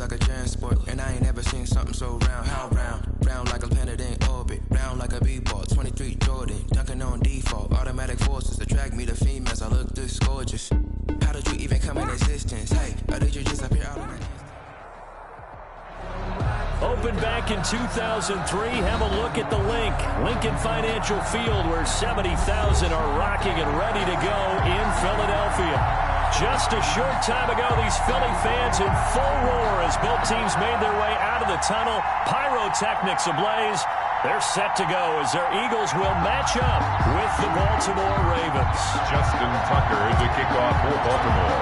like a transport. And I ain't never seen something so round. How round? Round like a planet in orbit. Round like a b-ball. 23 Jordan. Dunking on default. Automatic forces attract me to females. I look this gorgeous. How did you even come in existence? Hey, or did you just appear out of the Opened back in 2003. Have a look at the link. Lincoln Financial Field, where 70,000 are rocking and ready to go in Philadelphia. Just a short time ago, these Philly fans in full roar as both teams made their way out of the tunnel. Pyrotechnics ablaze. They're set to go as their Eagles will match up with the Baltimore Ravens. Justin Tucker to kick off for Baltimore.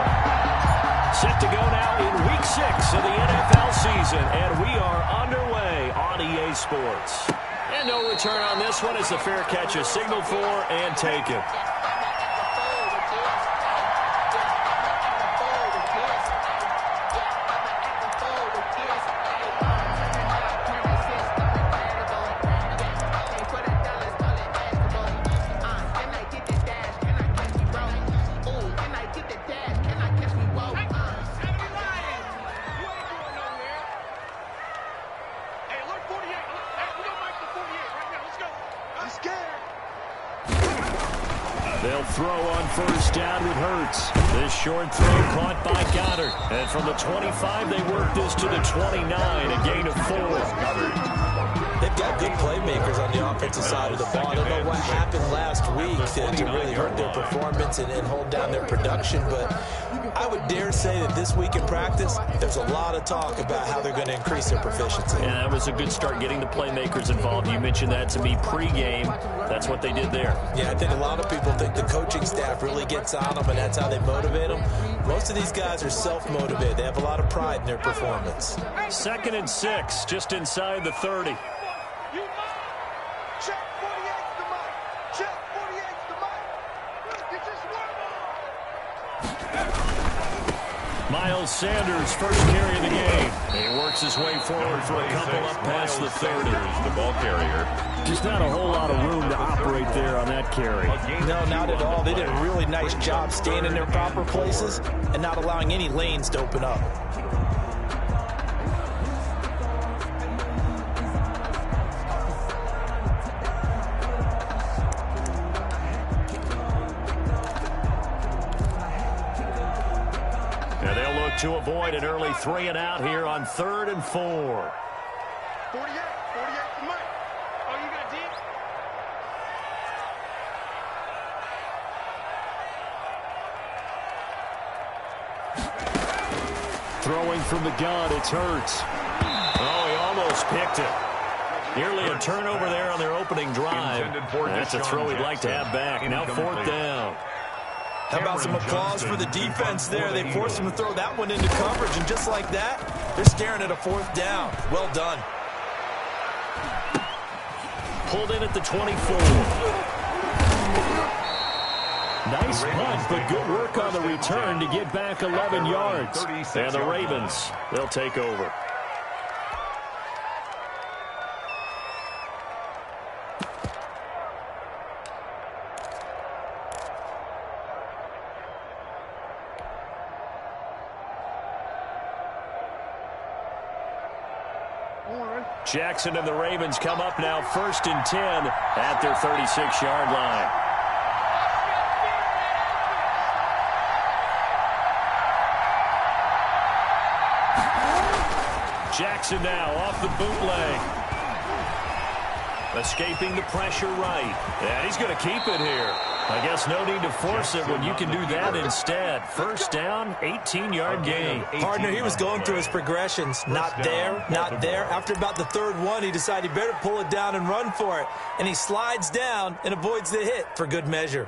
Set to go now in Week 6 of the NFL season, and we are underway on EA Sports. And no return on this one as the fair catch is signaled for and taken. They'll throw on first down with Hurts. This short throw caught by Goddard. And from the 25, they work this to the 29, a gain of 4. They've got good playmakers on the offensive side of the ball. I don't know what happened last week to really hurt their performance and hold down their production, but I would dare say that this week in practice, there's a lot of talk about how they're going to increase their proficiency. Yeah, that was a good start getting the playmakers involved. You mentioned that to me pregame. That's what they did there. Yeah, I think a lot of people think the coaching staff really gets on them, and that's how they motivate them. Most of these guys are self-motivated. They have a lot of pride in their performance. 2nd and 6, just inside the 30. Miles Sanders, first carry of the game. He works his way forward for a couple up past the 30. The ball carrier. Just not a whole lot of room to operate there on that carry. No, not at all. They did a really nice job staying in their proper places and not allowing any lanes to open up. To avoid an early 3 and out here on 3rd and 4. 48 for Mike. Oh, you got deep? Throwing from the gun, it's Hurts. Oh, he almost picked it. Nearly a turnover there on their opening drive. That's a throw he'd like to have back. Now 4th down. How about some applause for the defense there? They forced him to throw that one into coverage, and just like that, they're staring at a 4th down. Well done. Pulled in at the 24. Nice punt, but good work on the return to get back 11 yards. And the Ravens, they'll take over. Jackson and the Ravens come up now 1st and 10 at their 36-yard line. Jackson now off the bootleg. Escaping the pressure right. And he's going to keep it here. I guess no need to force it when you can do that instead. 1st down, 18-yard gain. Partner, he was going through his progressions. Not there, not there. After about the 3rd one, he decided he better pull it down and run for it. And he slides down and avoids the hit for good measure.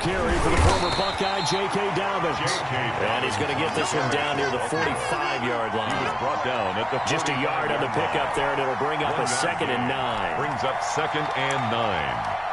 Carry for the former Buckeye, J.K. Dobbins. And he's going to get this one down near the 45-yard line. He was brought down at the just a yard on the pickup there, and it'll bring up a 2nd and 9. Brings up 2nd and 9.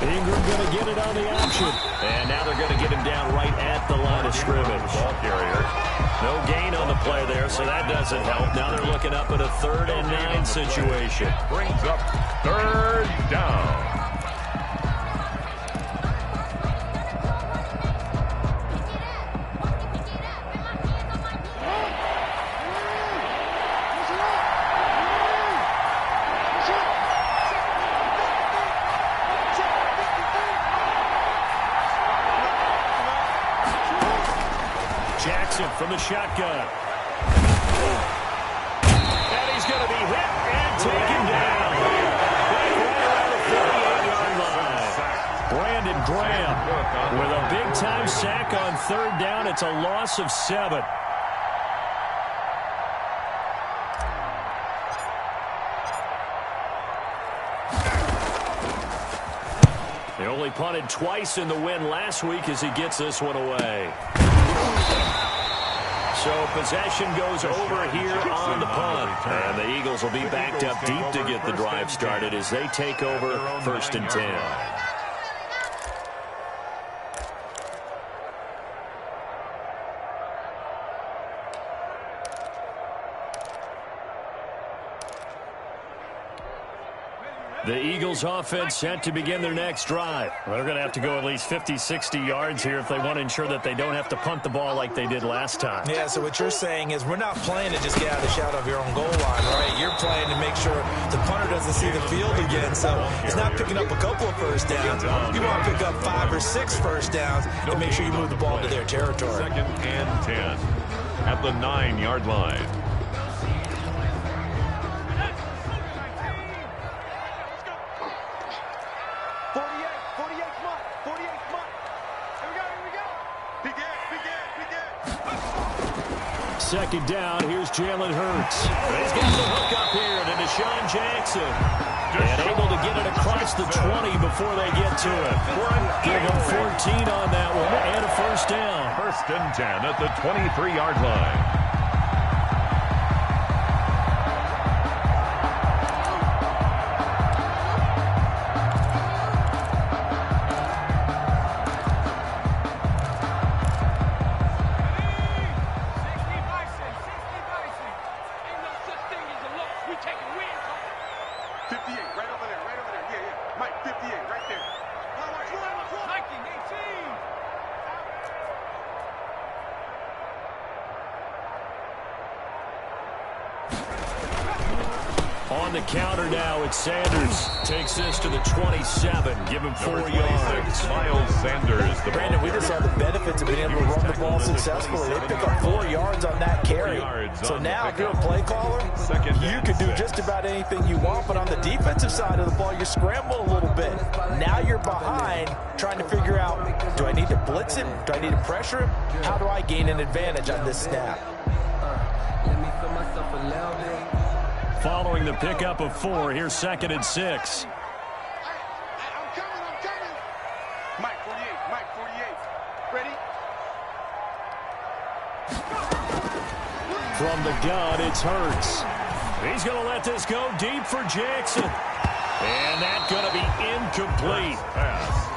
Ingram going to get it on the option. And now they're going to get him down right at the line of scrimmage. Ball carrier. No gain on the play there, so that doesn't help. Now they're looking up at a 3rd and 9 situation. Brings up 3rd down. From the shotgun. And he's going to be hit and taken down. Right around the 48-yard line. Brandon Graham with a big-time sack on 3rd down. It's a loss of 7. They only punted twice in the win last week as he gets this one away. So possession goes over here on the punt. And the Eagles will be backed up deep to get the drive started as they take over 1st and 10. The Eagles offense set to begin their next drive. Well, they're going to have to go at least 50, 60 yards here if they want to ensure that they don't have to punt the ball like they did last time. Yeah, so what you're saying is we're not playing to just get out of the shadow of your own goal line, right? You're playing to make sure the punter doesn't see the field again. So it's not picking up a couple of first downs. You want to pick up 5 or 6 first downs and make sure you move the ball to their territory. 2nd and 10 at the 9-yard line. Second down, here's Jalen Hurts. He's got the hook up here to Deshaun Jackson. And able to get it across the 20 before they get to it. Give him 14 on that one and a first down. 1st and 10 at the 23-yard line. On the counter now, it's Sanders. Takes this to the 27. Give him 4 yards. Miles Sanders. Brandon, we just saw the benefits of being able to run the ball successfully. They pick up 4 yards on that carry. So now, if you're a play caller, you can do just about anything you want. But on the defensive side of the ball, you're scrambling a little bit. Now you're behind, trying to figure out, do I need to blitz him? Do I need to pressure him? How do I gain an advantage on this snap? Following the pickup of 4, here's 2nd and 6. I'm coming. Mike 48. Ready? From the gun, it's Hurts. He's going to let this go deep for Jackson. And that's going to be incomplete.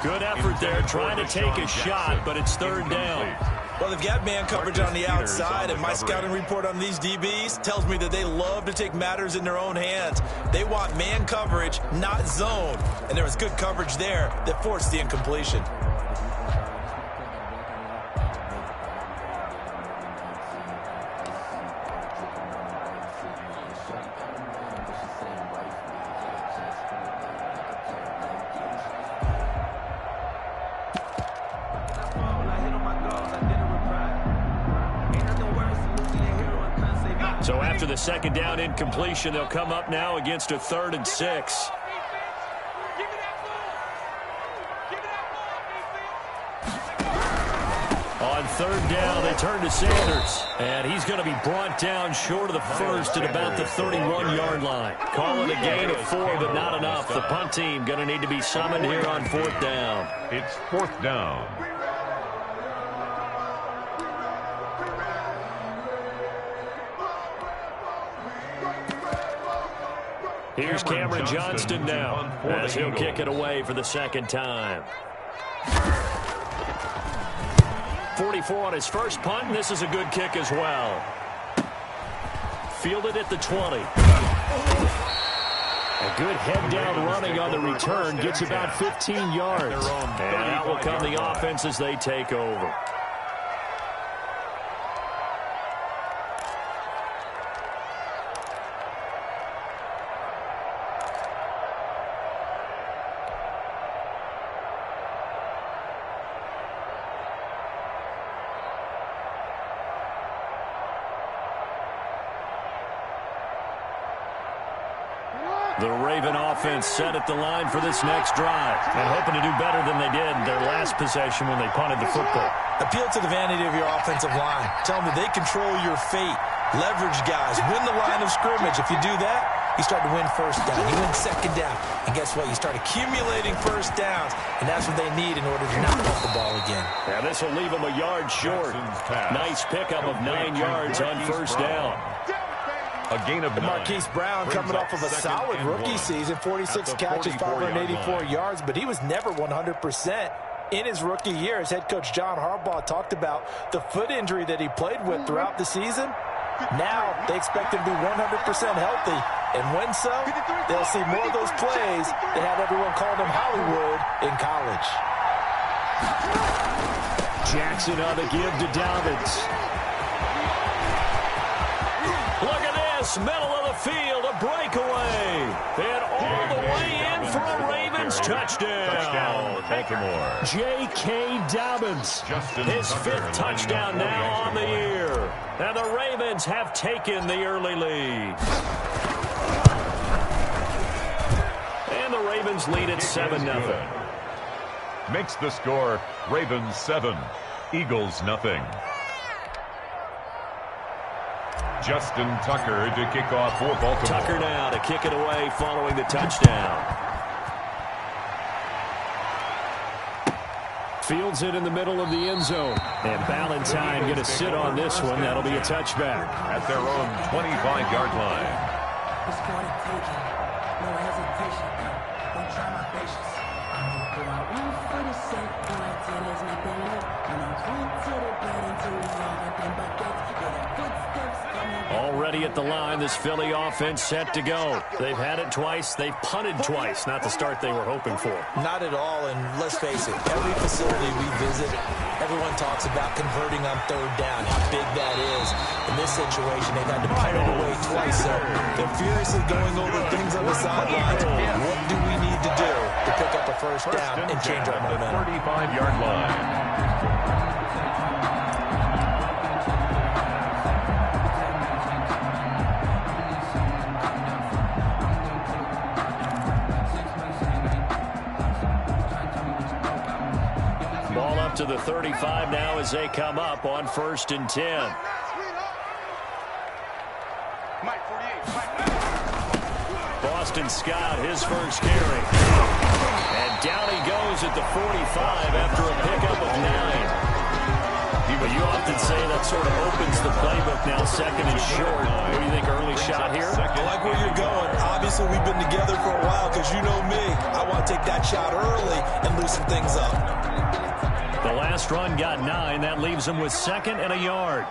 Good effort there trying to take a shot, but it's 3rd down. Well, they've got man coverage on the outside, and my scouting report on these DBs tells me that they love to take matters in their own hands. They want man coverage, not zone. And there was good coverage there that forced the incompletion. So after the 2nd down incompletion, they'll come up now against a 3rd and 6. On 3rd down, they turn to Sanders. And he's going to be brought down short of the first at about the 31-yard line. Call it a gain of 4, but not enough. The punt team going to need to be summoned here on 4th down. It's 4th down. Here's Cameron Johnston now as he'll kick it away for the second time. 44 on his first punt, and this is a good kick as well. Fielded at the 20. A good head-down running on the return gets about 15 yards. And out will come the offense as they take over. The Raven offense set at the line for this next drive and hoping to do better than they did their last possession when they punted the football. Appeal to the vanity of your offensive line. Tell them that they control your fate. Leverage guys. Win the line of scrimmage. If you do that, you start to win first down. You win second down. And guess what? You start accumulating first downs. And that's what they need in order to not pump the ball again. Yeah, this will leave them a yard short. Nice pickup of 9 yards on first down. A gain of 9. Marquise Brown coming off of a solid rookie season, 46 catches, 584 yards, but he was never 100% in his rookie year. As head coach John Harbaugh talked about the foot injury that he played with throughout the season. Now they expect him to be 100% healthy, and when so, they'll see more of those plays that had everyone call him Hollywood in college. Jackson on the give to Dobbins. Look at this, middle of the field, a breakaway. And all the way in for a Ravens touchdown. Baltimore. J.K. Dobbins, his 5th touchdown now on the year. And the Ravens have taken the early lead. And the Ravens lead at 7-0. Makes the score Ravens 7, Eagles nothing. Justin Tucker to kick off for Baltimore. Tucker now to kick it away following the touchdown. Fields it in the middle of the end zone. And Ballantyne going to sit on this one. That'll be a touchback. At their own 25-yard line. It's for the taking. No hesitation. Don't try my patience. Do I run for the sake till there's nothing left? And I run to the bed until we all got them buckets. Yeah, the footsteps coming. Already at the line, this Philly offense set to go. They've had it twice. They've punted twice. Not the start they were hoping for. Not at all, and let's face it, every facility we visit, everyone talks about converting on third down, how big that is. In this situation, they've had to punt it away twice, so they're furiously going over things on the sidelines. What do we need to do to pick up a first down and change our momentum? 35-yard line. To the 35 now as they come up on 1st and 10. Boston Scott, his first carry. And down he goes at the 45 after a pickup of 9. But you often say that sort of opens the playbook now, 2nd and short. What do you think, early shot here? I like where you're going. Obviously, we've been together for a while because you know me. I want to take that shot early and loosen things up. The last run got 9. That leaves them with 2nd and a yard.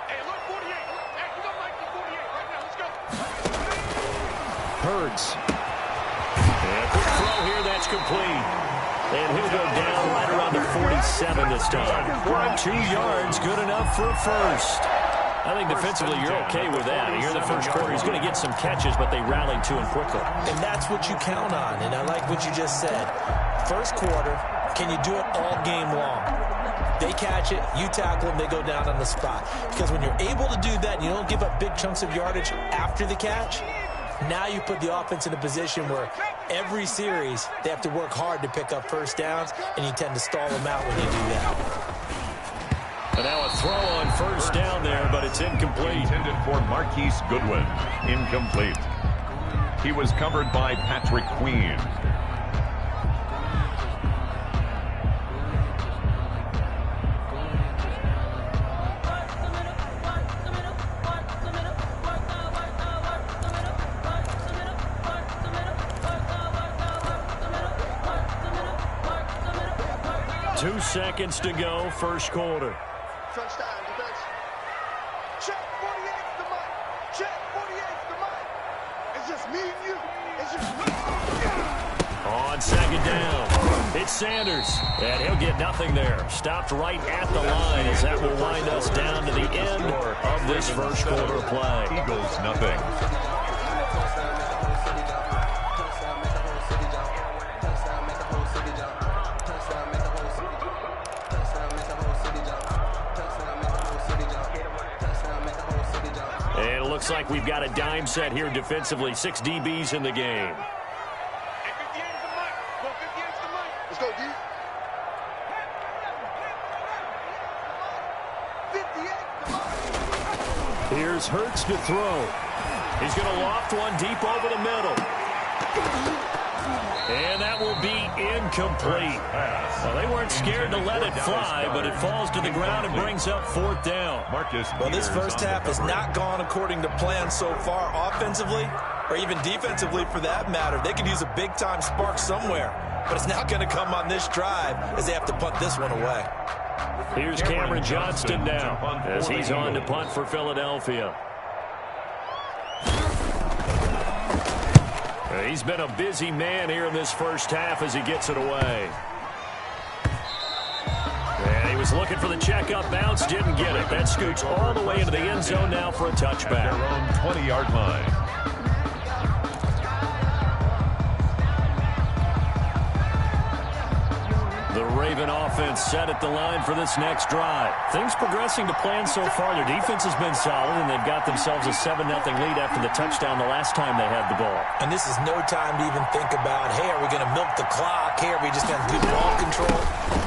Hey, look, 48. Hey, you don't like the 48 right now. Let's go. Hurts. And a quick throw here. That's complete. And he'll go down right around the 47 this time. 2 yards, good enough for a first. I think defensively you're okay with that. Here in the first quarter, he's going to get some catches, but they rallied to him quickly. And that's what you count on, and I like what you just said. First quarter, can you do it all game long? They catch it, you tackle them, they go down on the spot. Because when you're able to do that and you don't give up big chunks of yardage after the catch, now you put the offense in a position where every series they have to work hard to pick up first downs, and you tend to stall them out when you do that. And now a throw on first down there, but it's incomplete. Intended for Marquise Goodwin. Incomplete. He was covered by Patrick Queen. 2 seconds to go, first quarter. Touchdown, defense. Check 48's the mic. Check 48's the mic. It's just me and you. It's just me. On second down, it's Sanders, and he'll get nothing there. Stopped right at the line as that will wind us down to the end of this first quarter play. Eagles nothing. And it looks like we've got a dime set here defensively. 6 DBs in the game. Let's go, D. 58. Here's Hurts to throw. He's going to loft one deep over the middle. And that will be incomplete. Well, they weren't scared to let it fly, but it falls to the ground and brings up 4th down. Well, this first half has not gone according to plan so far offensively, or even defensively for that matter. They could use a big-time spark somewhere, but it's not going to come on this drive as they have to punt this one away. Here's Cameron Johnston now as he's on to punt for Philadelphia. He's been a busy man here in this first half as he gets it away. And he was looking for the check-up bounce, didn't get it. That scoots all the way into the end zone now for a touchback. Their own 20-yard line. The Raven offense set at the line for this next drive. Things progressing to plan so far. Their defense has been solid, and they've got themselves a 7-0 lead after the touchdown the last time they had the ball. And this is no time to even think about, hey, are we going to milk the clock? Hey, are we just going to do ball control?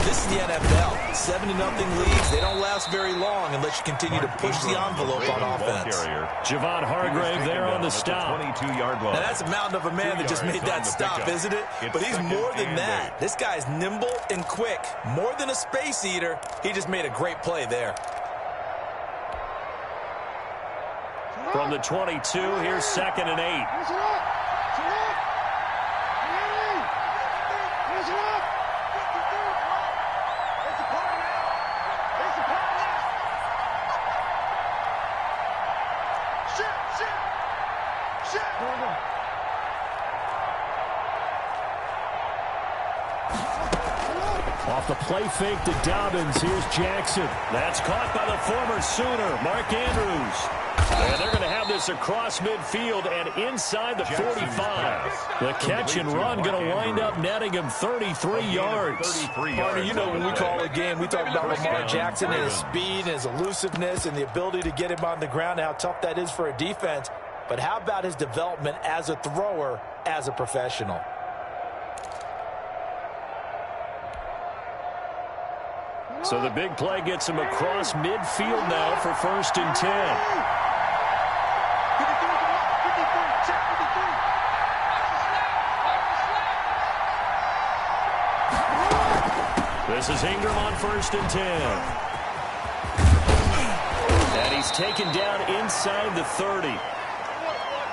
This is the NFL. 7-0 leads. They don't last very long unless you continue to push the envelope on offense. Javon Hargrave there on the stop. 22-yard line. Now, that's a mountain of a man that just made that stop, isn't it? But he's more than that. This guy's nimble and quick. More than a space eater, he just made a great play there. From the 22, here's 2nd and 8. Off the play fake to Dobbins. Here's Jackson. That's caught by the former Sooner, Mark Andrews. And they're going to have this across midfield and inside the 45. The catch and run going to wind up netting him 33 yards. Partner, you know when we call a game, we talk about Lamar Jackson and his speed and his elusiveness and the ability to get him on the ground and how tough that is for a defense. But how about his development as a thrower, as a professional? So the big play gets him across midfield now for 1st and 10. This is Ingram on 1st and 10. And he's taken down inside the 30.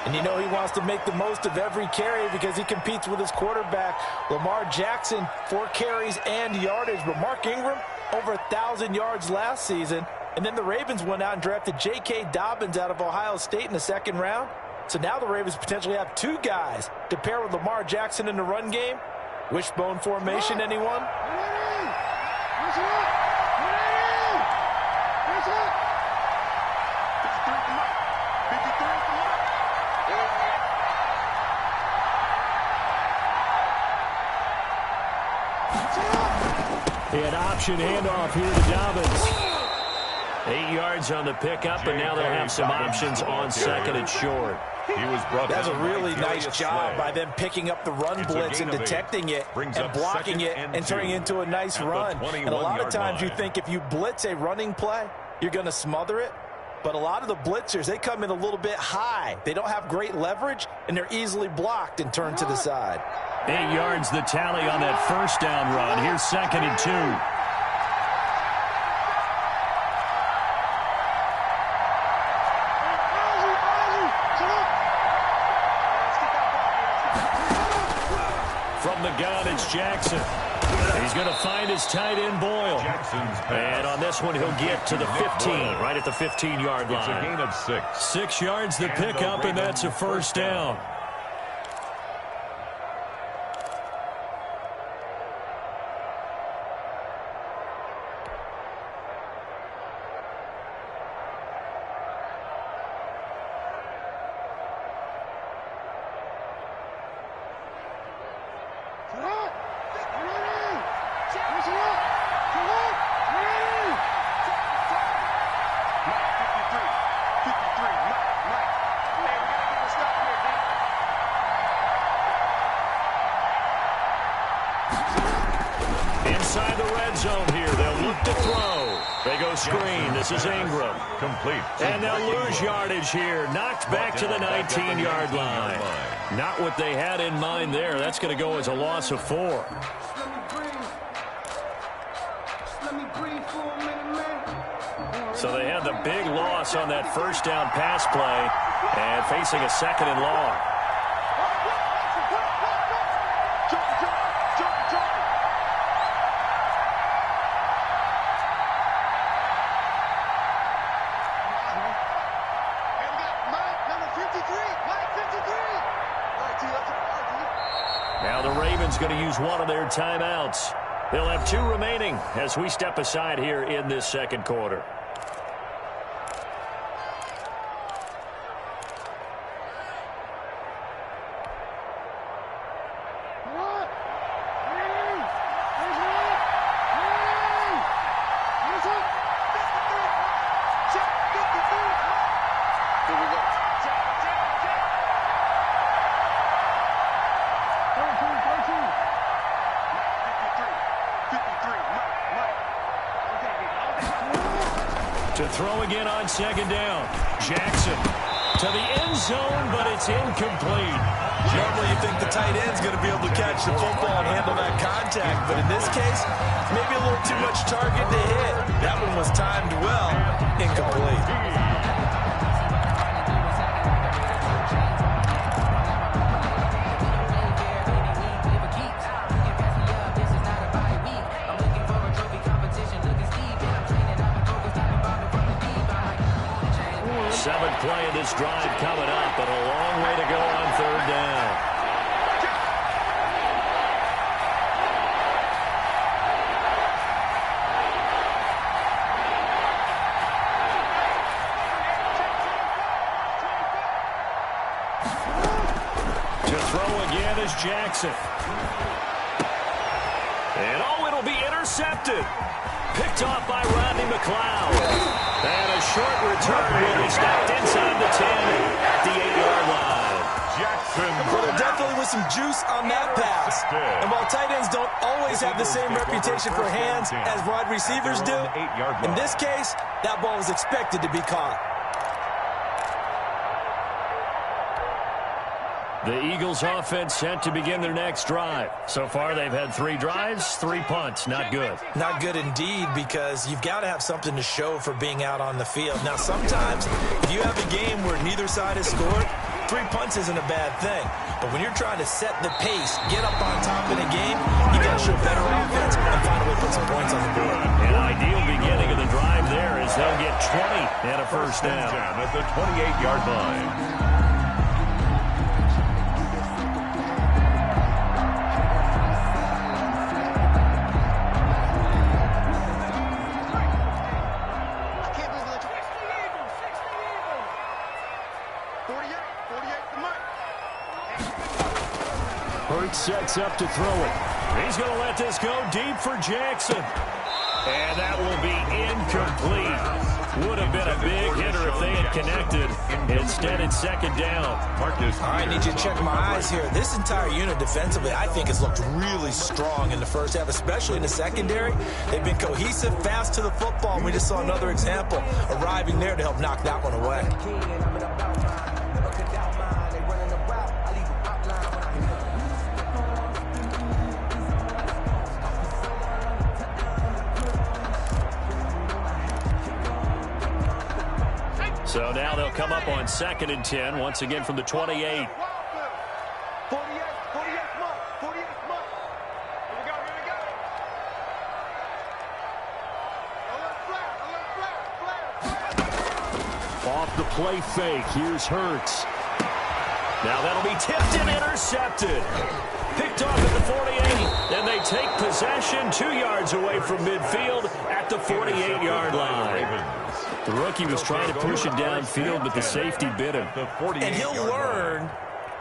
And you know he wants to make the most of every carry because he competes with his quarterback. Lamar Jackson, 4 carries and yardage. But Mark Ingram, over 1,000 yards last season. And then the Ravens went out and drafted J.K. Dobbins out of Ohio State in the 2nd round. So now the Ravens potentially have 2 guys to pair with Lamar Jackson in the run game. Wishbone formation, anyone? An option handoff here to Dobbins. 8 yards on the pickup, and now they'll have some options on 2nd and short. That's a really nice job by them picking up the run blitz and detecting it and blocking it and turning it into a nice run. And a lot of times you think if you blitz a running play, you're going to smother it. But a lot of the blitzers, they come in a little bit high. They don't have great leverage, and they're easily blocked and turned to the side. 8 yards the tally on that 1st down run. Here's 2nd and 2. From the gun, it's Jackson. He's going to find his tight end, Boyle. And on this one, he'll get to the 15, right at the 15-yard line. It's a gain of 6. 6 yards to pick up, and that's a first down. Inside the red zone here. They'll look to throw. They go screen. This is Ingram. Complete. And they'll lose yardage here. Knocked back to the 19-yard line. Not what they had in mind there. That's going to go as a loss of 4. So they had the big loss on that first down pass play and facing a 2nd and long. Now the Ravens going to use one of their timeouts. They'll have 2 remaining as we step aside here in this second quarter. To throw again on 2nd down. Jackson to the end zone, but it's incomplete. Normally you think the tight end's going to be able to catch the football and handle that contact, but in this case, maybe a little too much target to hit. That one was timed well. Incomplete. Seventh play of this drive coming up, but a long way to go on 3rd down. To throw again is Jackson. And it'll be intercepted. Picked off by Rodney McLeod. And a short return will be stopped inside the 10 at the 8-yard line. Jackson. Well, there definitely was some juice on that pass. And while tight ends don't always have the same reputation for hands as wide receivers do, in this case, that ball was expected to be caught. The Eagles offense set to begin their next drive. So far, they've had 3 drives, 3 punts. Not good. Not good indeed, because you've got to have something to show for being out on the field. Now, sometimes, if you have a game where neither side has scored, 3 punts isn't a bad thing. But when you're trying to set the pace, get up on top in a game, you got to show better offense and find a way to put some points on the board. An ideal beginning of the drive there is they'll get 20 and a first down. At the 28-yard line. Sets up to throw it. He's going to let this go deep for Jackson. And that will be incomplete. Would have been a big hitter if they had connected. Instead, it's 2nd down. I need you to check my eyes here. This entire unit defensively, I think, has looked really strong in the first half, especially in the secondary. They've been cohesive, fast to the football. And we just saw another example arriving there to help knock that one away. So now they'll come up on 2nd and 10, once again from the 28. off the play fake. Here's Hurts. Now that'll be tipped and intercepted. Picked off at the 48, and they take possession 2 yards away from midfield at the 48-yard line. The rookie was trying to push it downfield, but the safety bit him. And he'll learn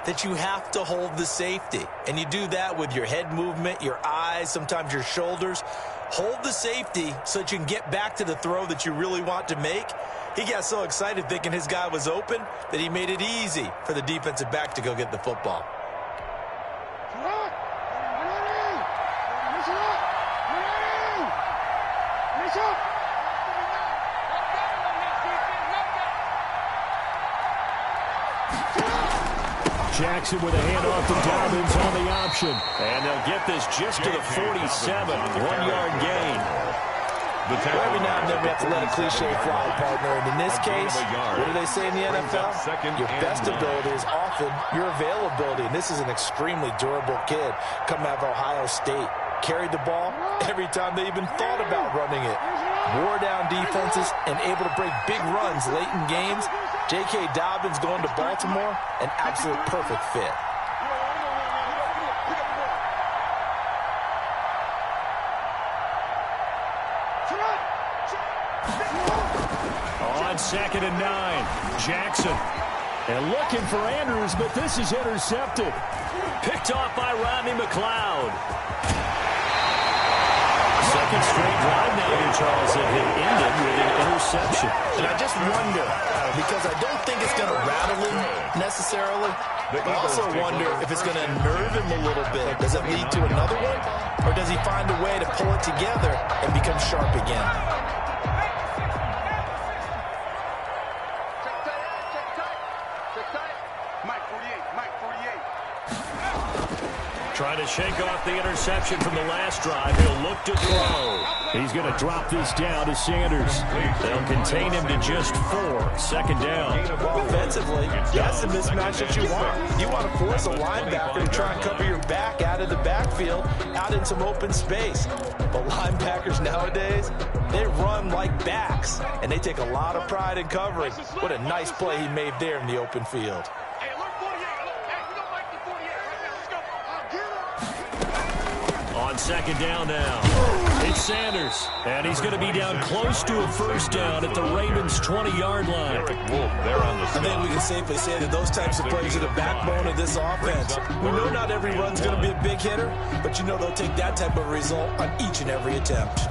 that you have to hold the safety. And you do that with your head movement, your eyes, sometimes your shoulders. Hold the safety so that you can get back to the throw that you really want to make. He got so excited thinking his guy was open that he made it easy for the defensive back to go get the football. Jackson with a handoff to Dobbins on the option. And they'll get this just to the 47. 1-yard gain. Every now and then we have to let a cliche fly, partner. And in this case, what do they say in the NFL? Your best ability is often your availability. And this is an extremely durable kid coming out of Ohio State. Carried the ball every time they even thought about running it. Wore down defenses and able to break big runs late in games. J.K. Dobbins going to Baltimore, an absolute perfect fit. On 2nd and 9, Jackson. And looking for Andrews, but this is intercepted. Picked off by Rodney McLeod. Second straight drive now here, Charles, that had ended with an interception. And I just wonder, because I don't think it's going to rattle him necessarily, but I also wonder if it's going to nerve him a little bit. Does it lead to another one? Or does he find a way to pull it together and become sharp again? Trying to shake off the interception from the last drive. He'll look to throw. He's going to drop this down to Sanders. They'll contain him to just 4. 2nd down. Offensively, that's the mismatch that you want. You want to force a linebacker to try and cover your back out of the backfield, out in some open space. But linebackers nowadays, they run like backs, and they take a lot of pride in covering. What a nice play he made there in the open field. On 2nd down now, it's Sanders, and he's going to be down close to a first down at the Ravens' 20-yard line. I think we can safely say that those types of plays are the backbone of this offense. We know not every run's going to be a big hitter, but you know they'll take that type of result on each and every attempt.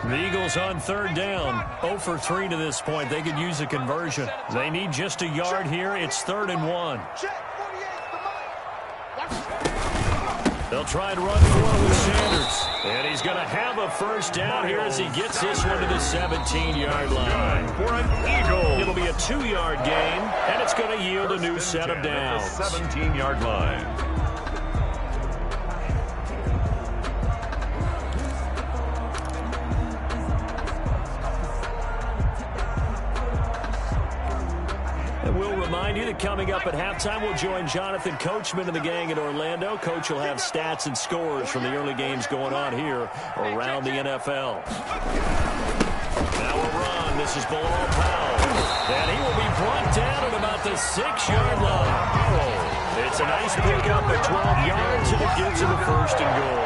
The Eagles on 3rd down, 0 for 3 to this point. They could use a conversion. They need just a yard here. It's 3rd and 1. They'll try and run for it with Sanders. And he's going to have a first down here as he gets this one to the 17-yard line. For an Eagle. It'll be a 2-yard gain, and it's going to yield a new set of downs. 17-yard line. We'll remind you that coming up at halftime, we'll join Jonathan Coachman and the gang in Orlando. Coach will have stats and scores from the early games going on here around the NFL. Now a run. This is Bilal Powell. And he will be brought down at about the 6-yard line. It's a nice pickup at 12 yards, and it gives him a 1st and goal.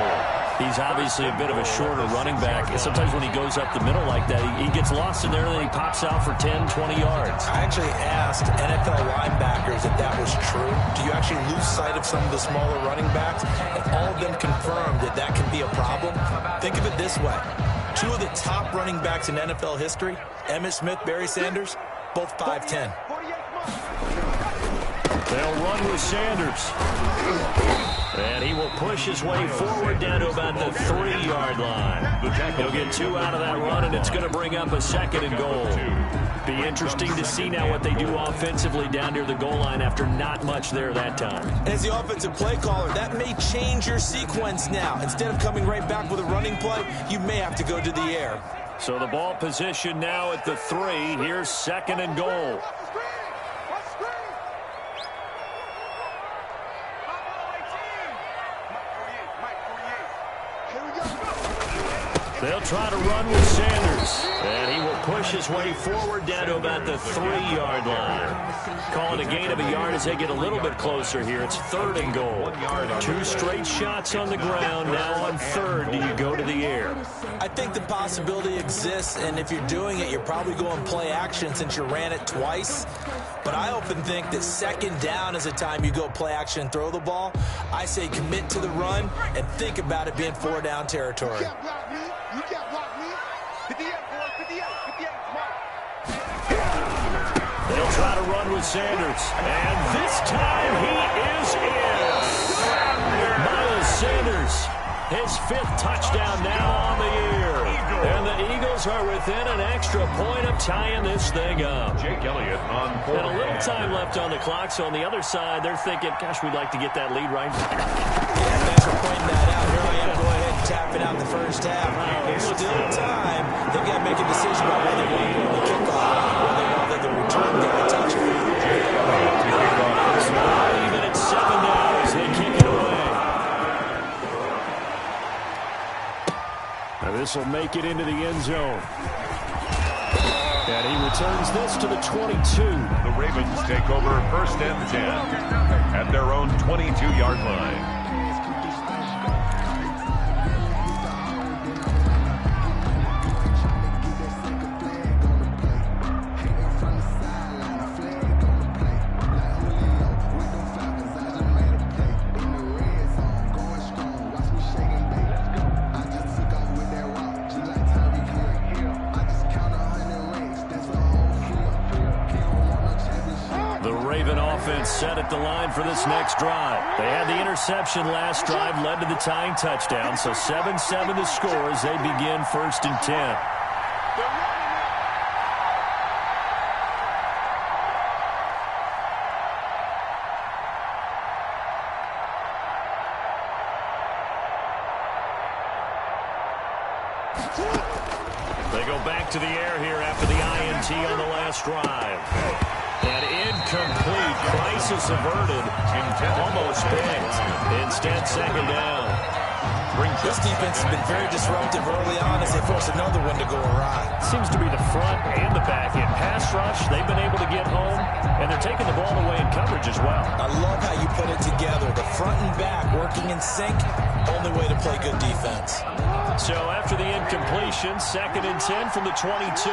He's obviously a bit of a shorter running back. Sometimes when he goes up the middle like that, he gets lost in there, and then he pops out for 10, 20 yards. I actually asked NFL linebackers if that was true. Do you actually lose sight of some of the smaller running backs? And all of them confirmed that that can be a problem. Think of it this way. 2 of the top running backs in NFL history, Emmitt Smith, Barry Sanders, both 5'10". They'll run with Sanders. And he will push his way forward down to about the 3-yard line. He'll get 2 out of that run, and it's going to bring up a 2nd and goal. Be interesting to see now what they do offensively down near the goal line after not much there that time. As the offensive play caller, that may change your sequence now. Instead of coming right back with a running play, you may have to go to the air. So the ball position now at the 3. Here's second and goal. They'll try to run with Sanders. And he will push his way forward down to about the 3-yard line. Call it a gain of a yard as they get a little bit closer here. It's third and goal. 2 straight shots on the ground. Now on third, do you go to the air? I think the possibility exists, and if you're doing it, you're probably going play action since you ran it twice. But I often think that second down is a time you go play action and throw the ball. I say commit to the run and think about it being 4-down territory. You can't block me. You can't block me. 58, boy. 58. 58. They'll try to run with Sanders. And this time he is in. Miles Sanders, his 5th touchdown now on the year. And the Eagles are within an extra point of tying this thing up. Jake Elliott on And a little time left on the clock, so on the other side, they're thinking, gosh, we'd like to get that lead right back. Yeah, thanks for pointing that out. Here I am going ahead and tapping out the first half. There's still time. They've got to make a decision about whether they want to go to the kickoff, whether they want the return guy to touch it. Even at 7 now as they kick it away. Now this will make it into the end zone. And he returns this to the 22. The Ravens take over 1st and 10 at their own 22-yard line. Set at the line for this next drive. They had the interception last drive, led to the tying touchdown, so 7-7 the score as they begin 1st and 10. They go back to the air here after the INT on the last drive. And incomplete. Crisis averted. Almost picked. Instead, second down. This defense has been very disruptive early on as they force another one to go awry. Seems to be the front and the back. In pass rush, they've been able to get home, and they're taking the ball away in coverage as well. I love how you put it together. The front and back working in sync, only way to play good defense. So after the incompletion, 2nd and 10 from the 22.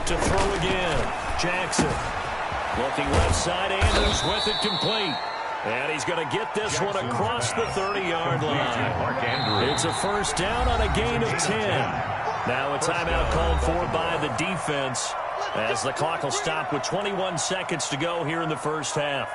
To throw again, Jackson. Looking left side, Andrews with it complete. And he's going to get this one across the 30-yard line. It's a 1st down on a gain of 10. Now a timeout called for by the defense as the clock will stop with 21 seconds to go here in the 1st half.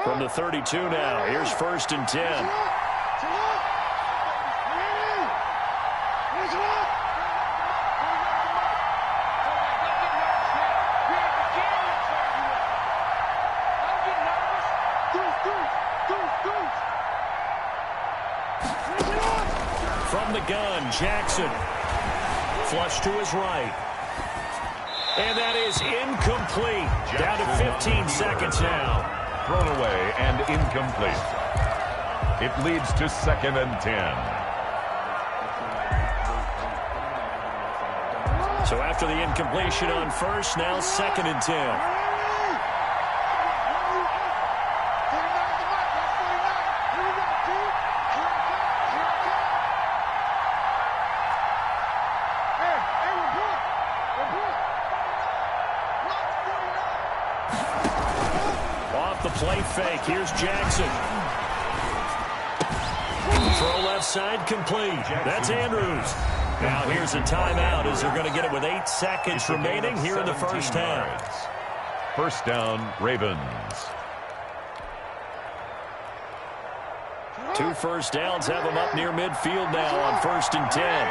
From the 32 now, here's 1st and 10. From the gun, Jackson. Flush to his right. And that is incomplete. Down to 15 seconds now. Thrown away and incomplete. It leads to 2nd and 10. So after the incompletion on 1st, now 2nd and 10. Play fake. Here's Jackson. Throw left side complete. That's Andrews. Now here's a timeout as they're going to get it with 8 seconds remaining here in the first half. First down, Ravens. 2 first downs have them up near midfield now on 1st and 10.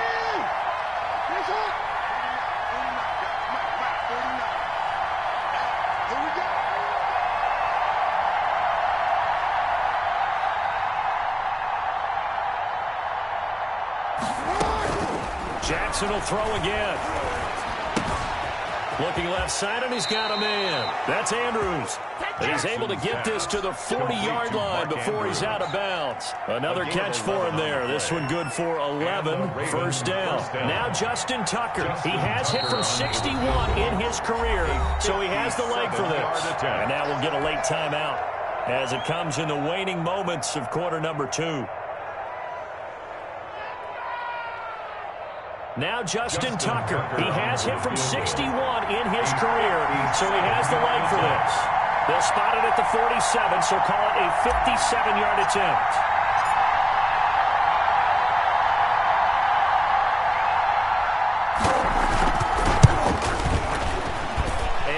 Jackson will throw again. Looking left side, and he's got a man. That's Andrews. And he's able to get this to the 40-yard line before he's out of bounds. Another catch for him there. This one good for 11. First down. Now Justin Tucker. He has hit from 61 in his career, so he has the leg for this. And now we'll get a late timeout as it comes in the waning moments of quarter number 2. Now Justin Tucker. He has hit from 61 in his career, so he has the leg for this. They'll spot it at the 47, so call it a 57-yard attempt.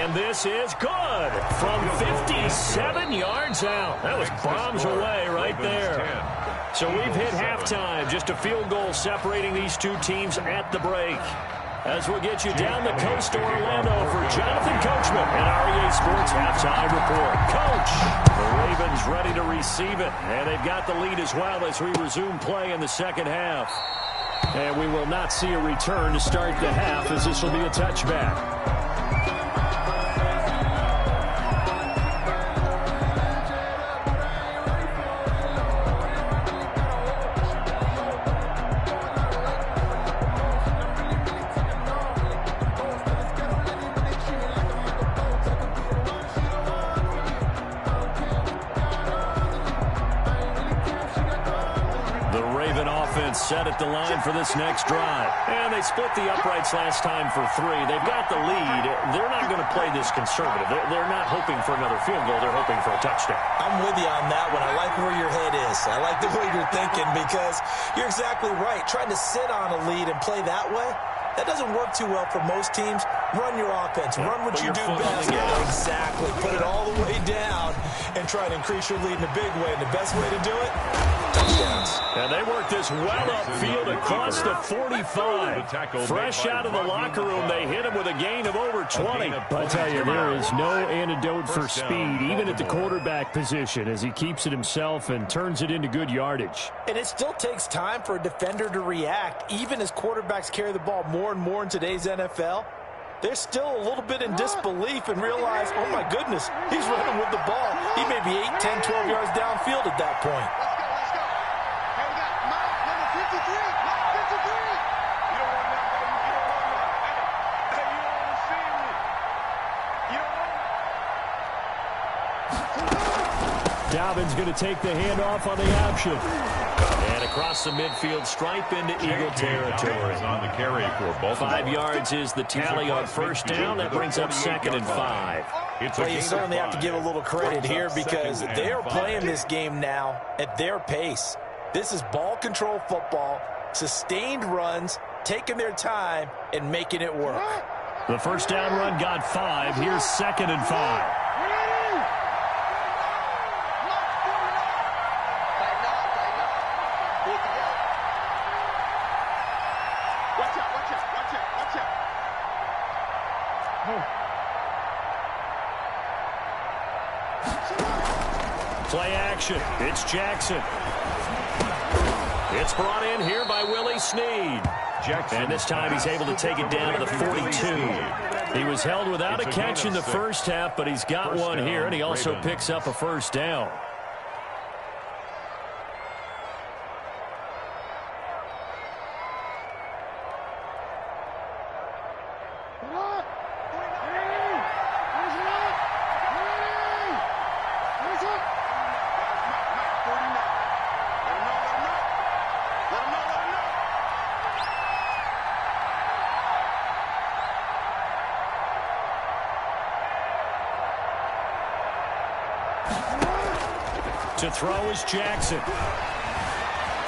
And this is good from 57 yards out. That was bombs away right there. So we've hit halftime. Just a field goal separating these two teams at the break. As we'll get you down the coast to Orlando for Jonathan Coachman and REA Sports Halftime Report. Coach, the Ravens ready to receive it. And they've got the lead as well as we resume play in the second half. And we will not see a return to start the half as this will be a touchback. Set at the line for this next drive. And they split the uprights last time for 3. They've got the lead. They're not going to play this conservative. They're not hoping for another field goal. They're hoping for a touchdown. I'm with you on that one. I like where your head is. I like the way you're thinking because you're exactly right. Trying to sit on a lead and play that way, that doesn't work too well for most teams. Run your offense. Run what you do best. Exactly. Put it all the way down and try to increase your lead in a big way. And the best way to do it, touchdowns. And they work this well upfield across the 45. Fresh out of the locker room, they hit him with a gain of over 20. I tell you, there is no antidote for speed, even at the quarterback position, as he keeps it himself and turns it into good yardage. And it still takes time for a defender to react, even as quarterbacks carry the ball more and more in today's NFL. They're still a little bit in disbelief and realize, oh my goodness, he's running with the ball. He may be 8, 10, 12 yards downfield at that point. Let's go. Hey, we got Mike, number 53. Mike, 53. You don't want that, baby. You don't want that. Hey, you don't want to see me. You don't want Dobbins going to take the handoff on the option. And across the midfield stripe into Eagle territory. On the carry for Baltimore. 5 yards is the tally on first down. That brings up 2nd and 5. Well, you certainly have to give a little credit here because they are playing this game now at their pace. This is ball control football, sustained runs, taking their time, and making it work. The first down run got 5. Here's 2nd and 5. Play action. It's Jackson. It's brought in here by Willie Snead. And this time he's able to take it down to the 42. He was held without a catch in the first half, but he's got one here, and he also picks up a first down. To throw is Jackson.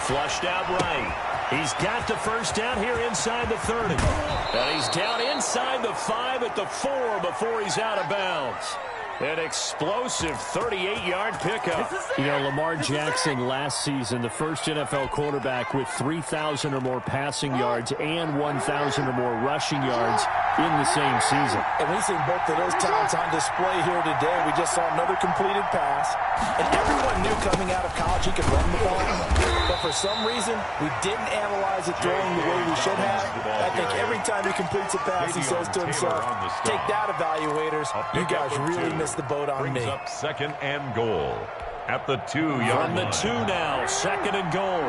Flushed out right. He's got the first down here inside the 30. And he's down inside the 5 at the 4 before he's out of bounds. An explosive 38-yard pickup. You know, Lamar Jackson last season, the first NFL quarterback with 3,000 or more passing yards and 1,000 or more rushing yards in the same season. And we've seen both of those talents on display here today. We just saw another completed pass. And everyone knew coming out of college he could run the ball. But for some reason, we didn't analyze it throwing the way we should have. I think every time he completes a pass, he says to himself, take that, evaluators. You guys really missed the boat on me. Up 2nd and goal at the 2-yard From the 2 now, 2nd and goal.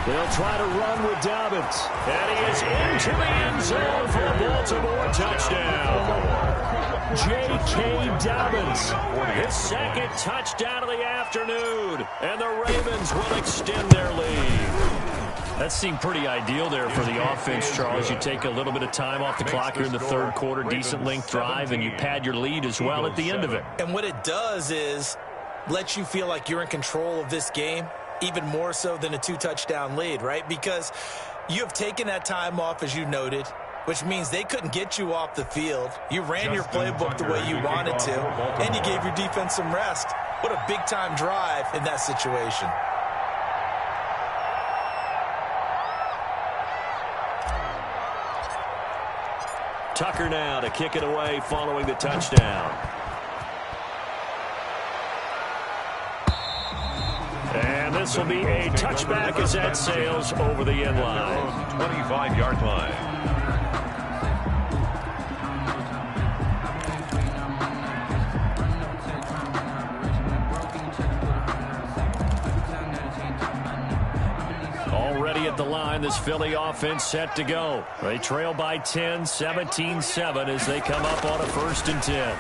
They'll try to run with Dobbins. And he is into the end zone for a Baltimore touchdown. J.K. Dobbins, his 2nd touchdown of the afternoon. And the Ravens will extend their lead. That seemed pretty ideal there for the offense, Charles. You take a little bit of time off the clock here in the 3rd quarter, decent length drive, and you pad your lead as well at the end of it. And what it does is let you feel like you're in control of this game, even more so than a 2-touchdown lead, right? Because you have taken that time off, as you noted, which means they couldn't get you off the field. You ran your playbook the way you wanted to, and you gave your defense some rest. What a big-time drive in that situation. Tucker now to kick it away following the touchdown. And this will be a touchback as that sails over the end line. 25-yard line. Already at the line, this Philly offense set to go. They trail by 10, 17-7 as they come up on a 1st and 10.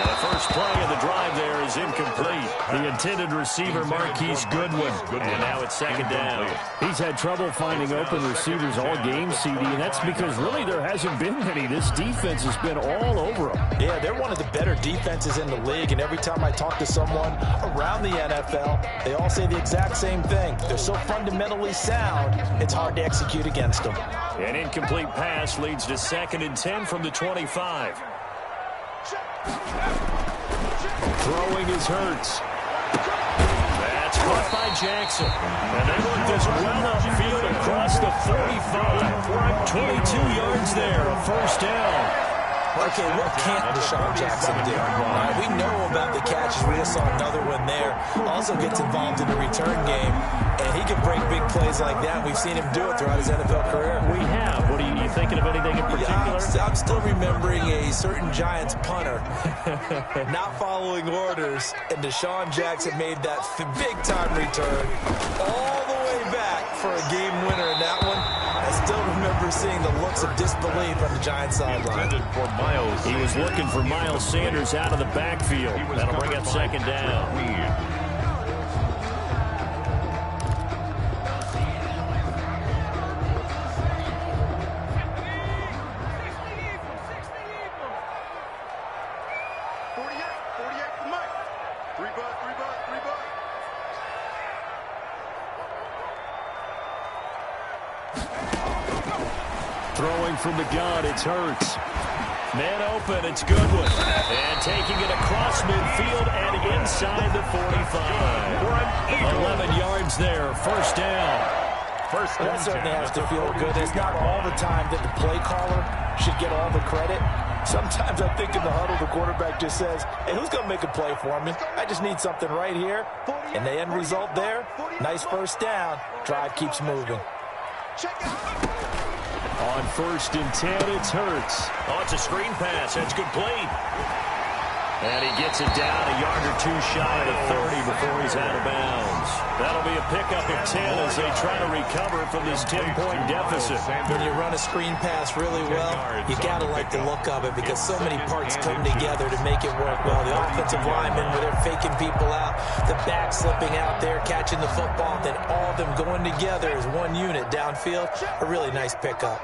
And the first play of the drive there is incomplete. The intended receiver, Marquise Goodwin. And now it's 2nd down. He's had trouble finding open receivers all game, CD, and that's because really there hasn't been many. This defense has been all over them. Yeah, they're one of the better defenses in the league, and every time I talk to someone around the NFL, they all say the exact same thing. They're so fundamentally sound, it's hard to execute against them. An incomplete pass leads to 2nd and 10 from the 25. Throwing is Hurts. That's caught by Jackson. And they look this well upfield across the 45. 22 yards there, a 1st down. Okay, what can't Deshaun Jackson do? We know about the catches. We just saw another one there. Also gets involved in the return game, and he can break big plays like that. We've seen him do it throughout his NFL career. We have. What are you thinking of anything in particular? Yeah, I'm still remembering a certain Giants punter not following orders, and Deshaun Jackson made that big-time return all the way back for a game winner in that one. I still remember seeing the looks of disbelief on the Giants sideline. He was looking for Miles Sanders out of the backfield. That'll bring up 2nd down. Throwing from the gun, it's Hurts. Man open, it's Goodwin. And taking it across midfield and inside the 45. 11 yards there, 1st down. That certainly has to feel good. It's not all the time that the play caller should get all the credit. Sometimes I think in the huddle, the quarterback just says, hey, who's going to make a play for me? I just need something right here. And the end result there, nice 1st down. Drive keeps moving. On 1st and 10, it's Hurts. Oh, it's a screen pass. That's complete. And he gets it down a yard or two shy of the 30 before he's out of bounds. That'll be a pickup of 10 as they try to recover from this 10-point deficit. When you run a screen pass really well, you got to like the look of it because so many parts come together to make it work well. The offensive linemen, where they're faking people out, the back slipping out there, catching the football, then all of them going together as one unit downfield. A really nice pickup.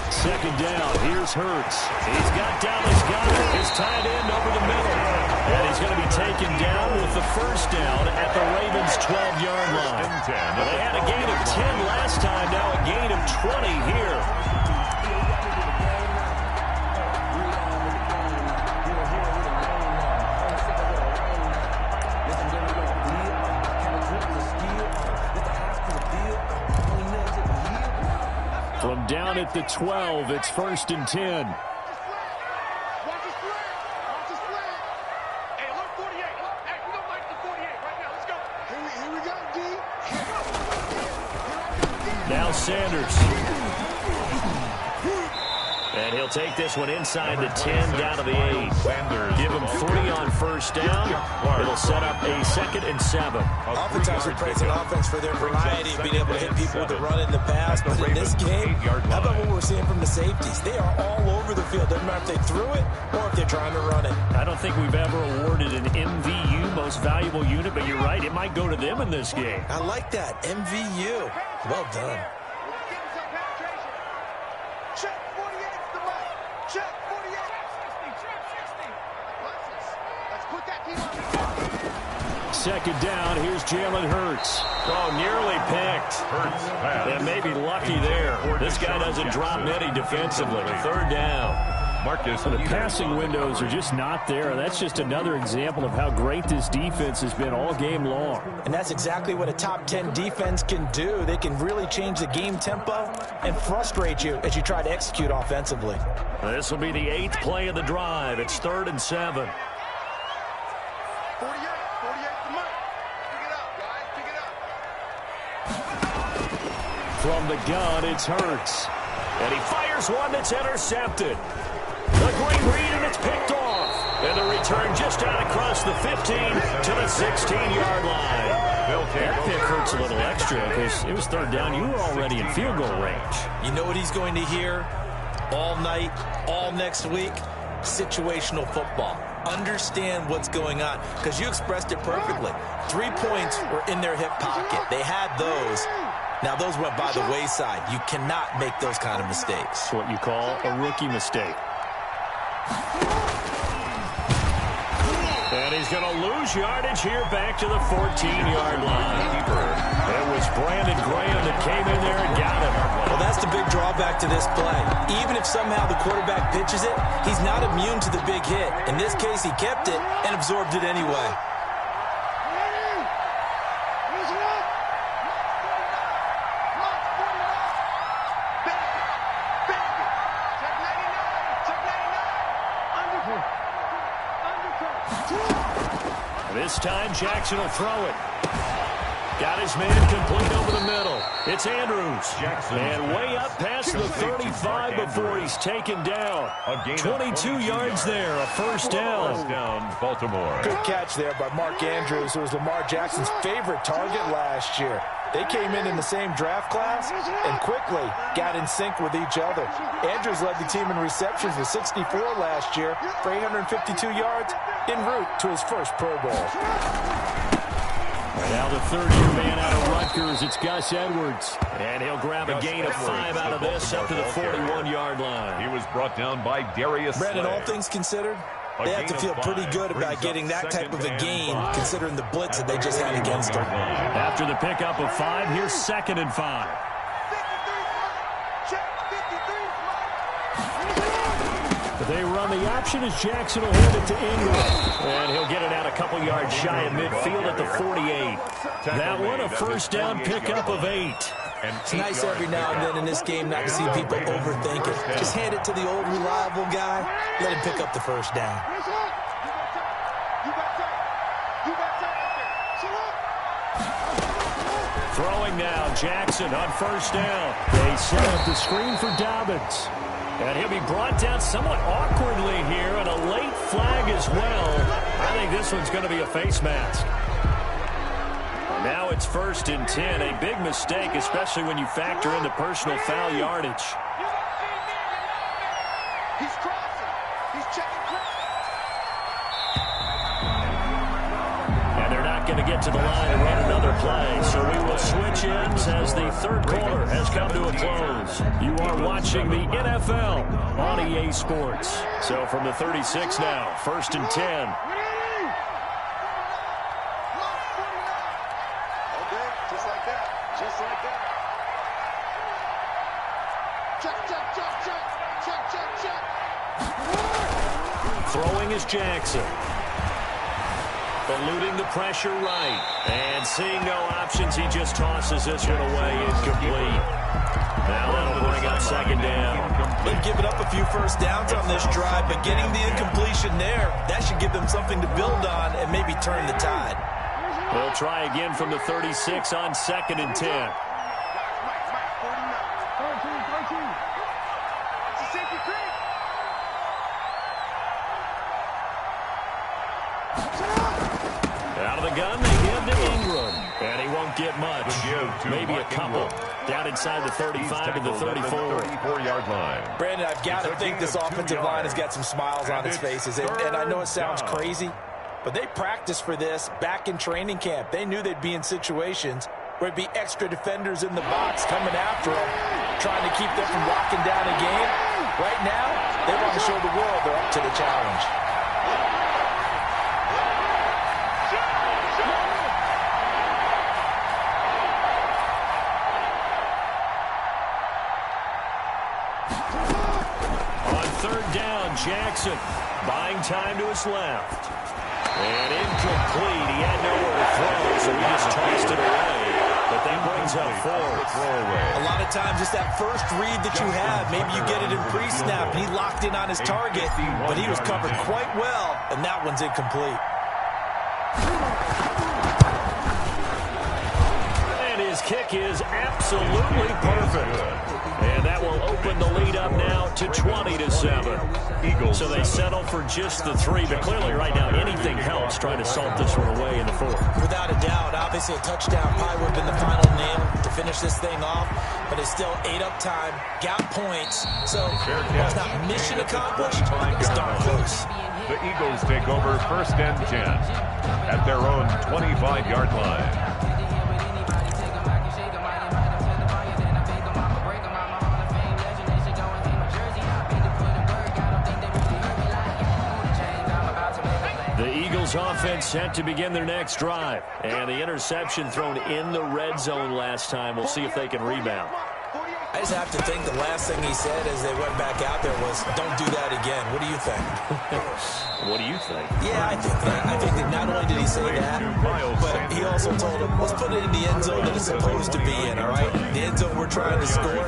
Second down, here's Hurts. He's got Dallas Goedert, his tight end over the middle. And he's going to be taken down with the first down at the Ravens' 12-yard line. Well, they had a gain of 10 last time, now a gain of 20 here. From down at the 12, it's 1st and 10. Watch the split. Watch the split. Hey, look, 48. Look, hey, we don't like the 48 right now. Let's go. Here we go, D. Now Sanders. And he'll take this one inside the 10, down to the 8. Give him 3 on first down. It'll set up a 2nd and 7. Oftentimes we're praising offense for their variety of being able to hit people with the run in the pass. But in this game, how about what we're seeing from the safeties? They are all over the field. Doesn't matter if they threw it or if they're trying to run it. I don't think we've ever awarded an MVU, most valuable unit, but you're right. It might go to them in this game. I like that. MVU. Well done. Check 48's the mark. Check 48. Check 60. Let's put that team on. Second down, here's Jalen Hurts. Oh, nearly picked. And maybe lucky there. This guy doesn't drop many defensively. 3rd down. The passing windows are just not there. That's just another example of how great this defense has been all game long. And that's exactly what a top 10 defense can do. They can really change the game tempo and frustrate you as you try to execute offensively. This will be the 8th play of the drive. It's 3rd and 7. 48 the mark. Pick it up, guys. Pick it up. From the gun, it's Hurts. And he fires one that's intercepted. The great read, and it's picked off. And the return just out across the 15 to the 16-yard line. That pick hurts a little extra because it was 3rd down. You were already in field goal range. You know what he's going to hear all night, all next week? Situational football. Understand what's going on because you expressed it perfectly. 3 points were in their hip pocket. They had those. Now, those went by the wayside. You cannot make those kind of mistakes. It's what you call a rookie mistake. And he's going to lose yardage here back to the 14-yard line. It was Brandon Graham that came in there and got him. Well, that's the big drawback to this play. Even if somehow the quarterback pitches it, he's not immune to the big hit. In this case, he kept it and absorbed it anyway. This time, Jackson will throw it. Got his man complete over the middle. It's Andrews. And way up past the 35 before he's taken down. 22 yards there, a 1st down. Baltimore. Good catch there by Mark Andrews, who was Lamar Jackson's favorite target last year. They came in the same draft class and quickly got in sync with each other. Andrews led the team in receptions with 64 last year for 852 yards en route to his first Pro Bowl. Now the 3rd-year man out of Rutgers, it's Gus Edwards. And he'll grab a gain of 5 out of this up to the 41-yard line. He was brought down by Darius Brandon, Slay. all things considered, they have to feel pretty good about getting that type of a gain considering the blitz that they just had against them. After the pickup of 5, here's 2nd and 5. They run the option as Jackson will hand it to Ingram. And he'll get it out a couple yards shy of midfield at the 48. That one, a 1st down pickup of 8. It's nice every now and then in this game not to see people overthink it. Just hand it to the old reliable guy. Let him pick up the 1st down. Throwing now, Jackson on first down. They set up the screen for Dobbins. And he'll be brought down somewhat awkwardly here, and a late flag as well. I think this one's going to be a face mask. Now it's 1st and 10. A big mistake, especially when you factor in the personal foul yardage. He's crossing. He's checking crossing. And they're not going to get to the line and run another play. So we will switch ends as the third quarter has come to a close. You are watching the NFL on EA Sports. So from the 36 now, 1st and 10. Throwing is Jackson. Eluding the pressure right. And seeing no options, he just tosses this one away incomplete. Now that'll bring up 2nd down. They've given up a few first downs on this drive, but getting the incompletion there, that should give them something to build on and maybe turn the tide. They'll try again from the 36 on 2nd and 10. Out of the gun, they give to Ingram. And he won't get much. Maybe a couple. Down inside the 35 to the 34-yard line. Brandon, I've got to think this offensive line has got some smiles on its faces. And I know it sounds crazy, but they practiced for this back in training camp. They knew they'd be in situations where it'd be extra defenders in the box coming after them, trying to keep them from locking down a game. Right now, they want to show the world they're up to the challenge. Jackson buying time to his left. And incomplete. He had nowhere to throw, so he just tossed it away. But that brings up 4th. A lot of times it's that first read that you have. Maybe you get it in pre-snap. He locked in on his target, but he was covered quite well, and that one's incomplete. And his kick is absolutely perfect. And that will open the lead up now to 20-7. So they settle for just the 3, but clearly right now anything helps trying to salt this one away in the 4th. Without a doubt, obviously a touchdown probably would have been the final nail to finish this thing off, but it's still 8 up time, got points, so while it's not mission accomplished, it's darn close. The Eagles take over 1st and 10 at their own 25-yard line. Offense set to begin their next drive. And the interception thrown in the red zone last time. We'll see if they can rebound. I just have to think the last thing he said as they went back out there was, don't do that again. What do you think? What do you think? Yeah, I think that. I think that not only did he say that, but he also told him, let's put it in the end zone that it's supposed to be in, all right? The end zone we're trying to score.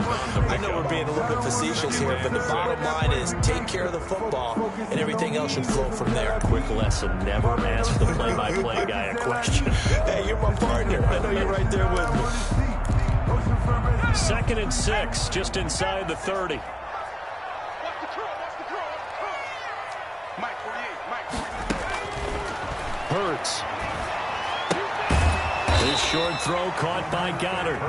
I know we're being a little bit facetious here, but the bottom line is take care of the football, and everything else should flow from there. Quick lesson, never ask the play-by-play guy a question. Hey, you're my partner. I know you're right there with me. 2nd and 6, just inside the 30. Hurts. His short throw caught by Goddard.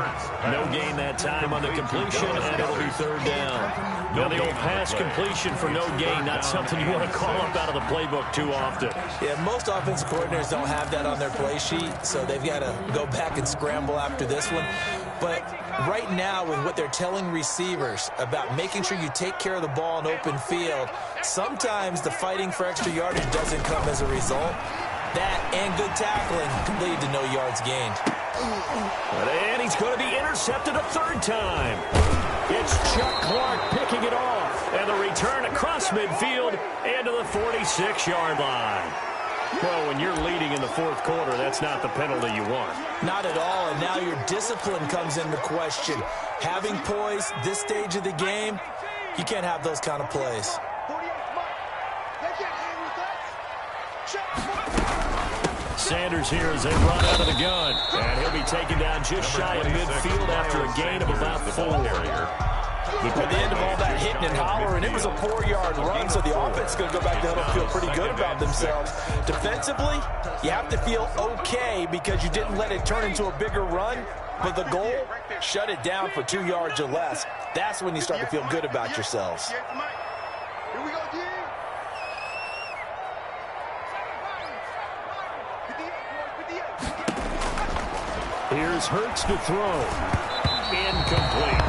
No gain that time on the completion, and it'll be 3rd down. Now the old pass completion for no gain, not something you want to call up out of the playbook too often. Yeah, most offensive coordinators don't have that on their play sheet, so they've got to go back and scramble after this one. But right now, with what they're telling receivers about making sure you take care of the ball in open field, sometimes the fighting for extra yardage doesn't come as a result. That and good tackling can lead to no yards gained. And he's going to be intercepted a 3rd time. It's Chuck Clark picking it off. And the return across midfield and to the 46-yard line. Well, when you're leading in the 4th quarter, that's not the penalty you want. Not at all, and now your discipline comes into question. Having poise this stage of the game, you can't have those kind of plays. Sanders here as they run out of the gun. And he'll be taken down just shy of midfield after a gain of about 4. At the end of all that hitting and hollering, it was a 4-yard run, so the offense is going to go back there and feel pretty good about themselves. Defensively, you have to feel okay because you didn't let it turn into a bigger run, but the goal, shut it down for 2 yards or less. That's when you start to feel good about yourselves. Here we go, G. Here's Hurts to throw. Incomplete.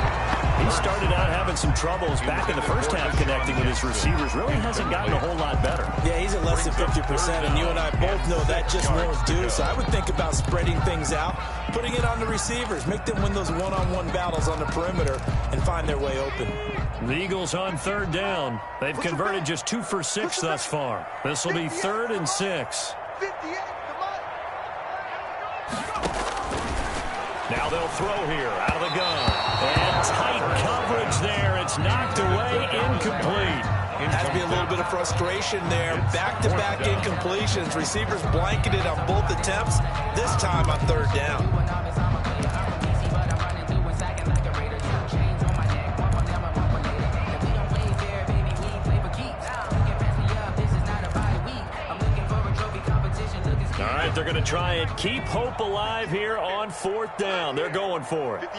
He started out having some troubles back in the first half connecting with his receivers. Really hasn't gotten a whole lot better. Yeah, he's at less than 50%, and you and I both know that just won't do. So I would think about spreading things out, putting it on the receivers, make them win those one-on-one battles on the perimeter, and find their way open. The Eagles on 3rd down. They've converted just 2 for 6 thus far. This will be 3rd and 6. Now they'll throw here out of the gun. And tight coverage there. It's knocked away, incomplete. Has to be a little bit of frustration there. Back-to-back incompletions. Receivers blanketed on both attempts, this time on 3rd down. All right, they're going to try and keep hope alive here on 4th down. They're going for it.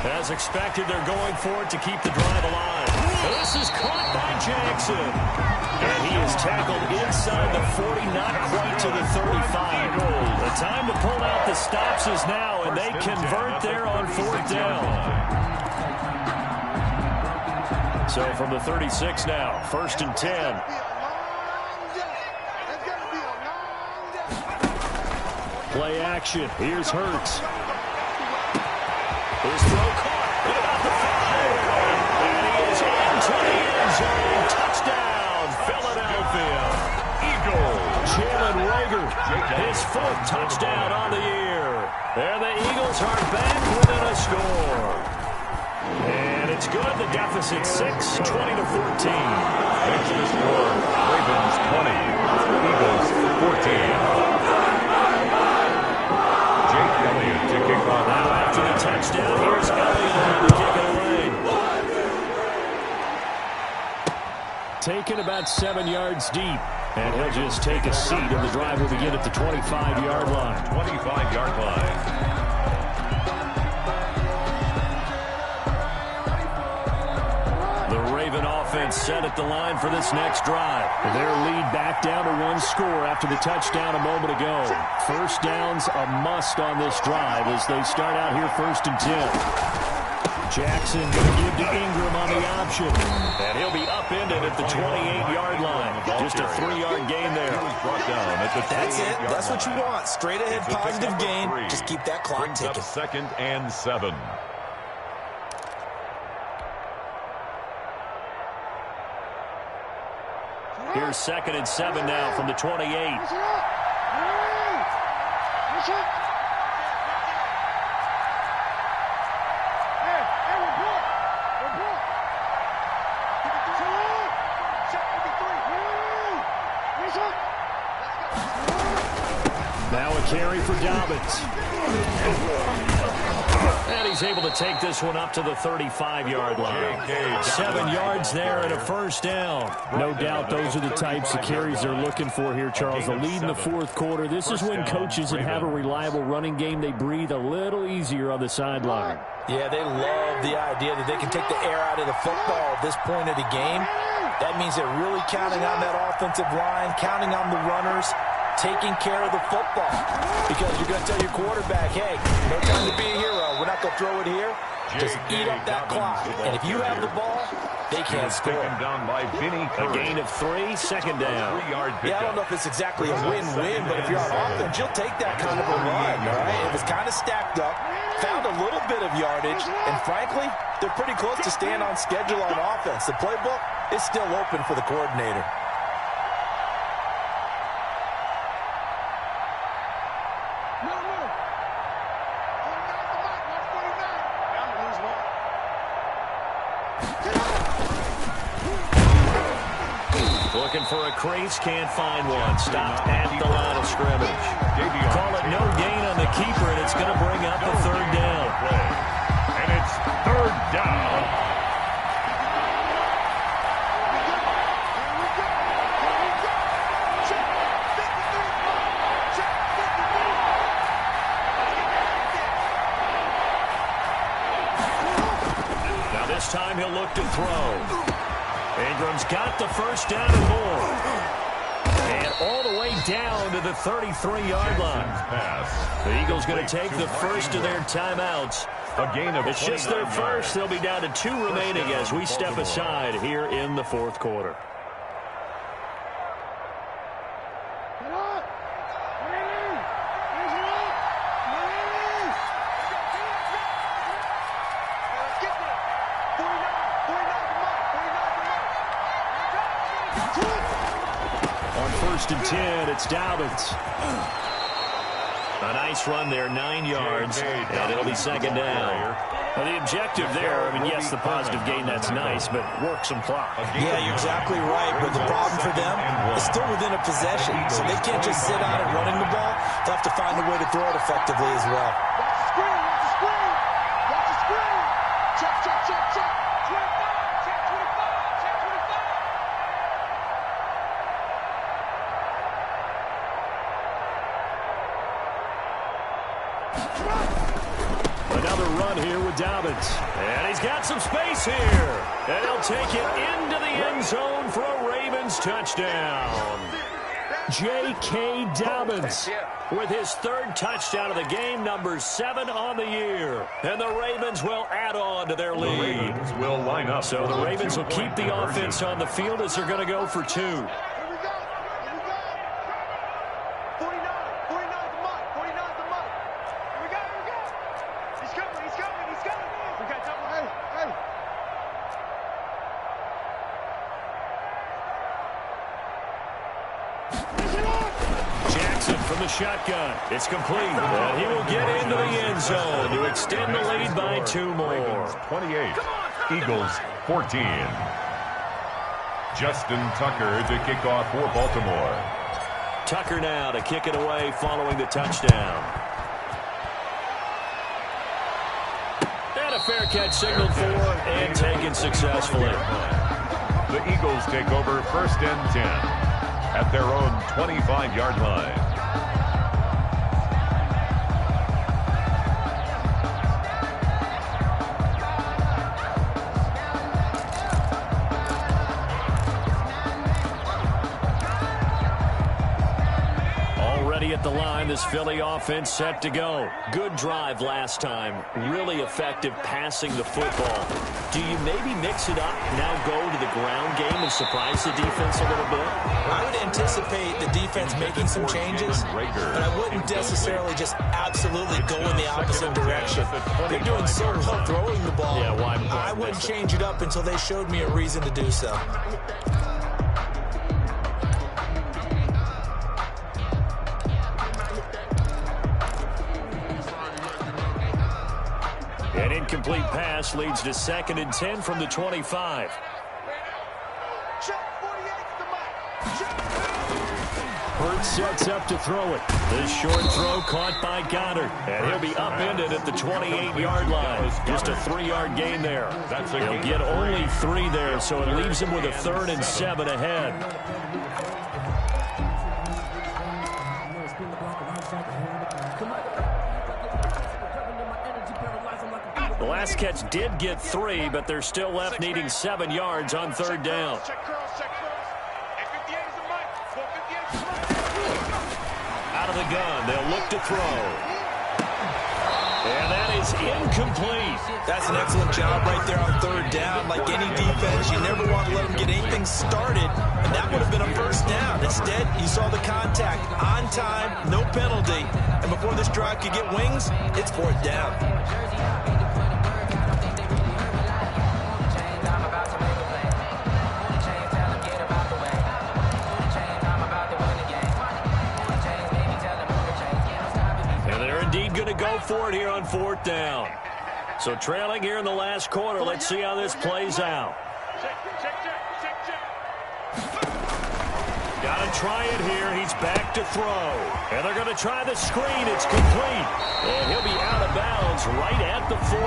As expected, they're going for it to keep the drive alive. This is caught by Jackson. And he is tackled inside the 40, not quite to the 35. The time to pull out the stops is now, and they convert there on 4th down. So from the 36 now, 1st and 10. Play action. Here's Hurts. His throw caught at about the 5. And he is into the end zone. Touchdown, Philadelphia. Eagles. Jalen Reagor, his 4th touchdown on the year. And the Eagles are back within a score. And it's good. The deficit 6, 20-14. That's the score. Ravens 20, Eagles 14. To kick off. Now after the touchdown, here's Elliott to kick it away. Taken about 7 yards deep. And he'll just take a seat, and the drive will begin at the 25-yard line. 25-yard line. Offense set at the line for this next drive. Their lead back down to 1 score after the touchdown a moment ago. 1st down's a must on this drive as they start out here 1st and 10. Jackson going to give to Ingram on the option. And he'll be upended at the 28-yard line. Just a 3-yard gain there. That's it. That's what you want. Straight ahead positive gain. Just keep that clock ticking. 2nd and 7. Here's 2nd and 7 now from the 28. Now a carry for Dobbins. And he's able to take this one up to the 35-yard line. 7 yards there and a 1st down. No doubt those are the types of carries they're looking for here, Charles. The lead in the 4th quarter. This is when coaches that have a reliable running game, they breathe a little easier on the sideline. Yeah, they love the idea that they can take the air out of the football at this point of the game. That means they're really counting on that offensive line, counting on the runners, taking care of the football. Because you're going to tell your quarterback, hey, no time to be a hero. We're not going to throw it here. Just eat up that clock. And if you have the ball, they can't score. Down by a gain of 3, 2nd down. Yeah, I don't know if it's exactly a win-win, but if you're on offense, you'll take that kind of a run, all right? It was kind of stacked up, found a little bit of yardage, and frankly, they're pretty close to staying on schedule on offense. The playbook is still open for the coordinator. Looking for a crease, can't find one. Stopped at the line of scrimmage. Call it no gain on the keeper, and it's going to bring up a third down. And it's third down. Now this time he'll look to throw. Ingram's got the first down and more. And all the way down to the 33-yard line. The Eagles going to take the first of their timeouts. A gain of It's just their first. They'll be down to 2 remaining as we step aside here in the fourth quarter. On 1st and 10, it's Dobbins. A nice run there, 9 yards, and it'll be second down. Well, the objective there, I mean, yes, the positive gain, that's nice, but work some clock. Yeah, you're exactly right, but the problem for them is still within a possession, so they can't just sit on it running the ball. They'll have to find a way to throw it effectively as well. Watch the screen, watch the screen, watch the screen. Check, check, check, check. 25, check 25, check 25. Another run here with Dobbins. And he's got some space here. And he'll take it into the end zone for a Ravens touchdown. J.K. Dobbins with his 3rd touchdown of the game, number 7 on the year. And the Ravens will add on to their lead. The Ravens will line up. So the Ravens will keep the offense on the field as they're going to go for 2. Here we go. Here we go. 49. 49 is the mark. 49 is the mark. Here we go. Here we go. He's coming. He's coming. He's coming. We got double. Hey. Hey. Jackson from the shotgun. It's complete. And he will get into the end zone to extend the lead by 2 more. Ravens 28, Eagles 14. Justin Tucker to kick off for Baltimore. Tucker now to kick it away following the touchdown. And a fair catch signaled for and taken successfully. The Eagles take over 1st and 10 at their own 25-yard line. Already at the line, this Philly offense set to go. Good drive last time. Really effective passing the football. Do you maybe mix it up, now go to the ground game and surprise the defense a little bit? I would anticipate the defense making some changes, but I wouldn't necessarily just absolutely go in the opposite direction. They're doing so well throwing the ball. Yeah, why? I wouldn't change it up until they showed me a reason to do so. An incomplete pass leads to 2nd and 10 from the 25. Check 48 is the mark. Check. Hurts sets up to throw it. This short throw caught by Goddard. And he'll be upended at the 28-yard line. Just a 3-yard gain there. He'll get only 3 there, so it leaves him with a 3rd and 7 ahead. The last catch did get 3, but they're still left needing 7 yards on 3rd down. Check cross, check cross. And 58 is the mark. 458 is the mark. Out of the gun, they'll look to throw. And that is incomplete. That's an excellent job right there on 3rd down. Like any defense, you never want to let them get anything started, and that would have been a 1st down. Instead, you saw the contact on time, no penalty, and before this drive could get wings, it's 4th down. Going to go for it here on 4th down. So trailing here in the last quarter. Let's see how this plays out. Check, check, check, check, check. Got to try it here. He's back to throw. And they're going to try the screen. It's complete. And he'll be out of bounds right at the 40.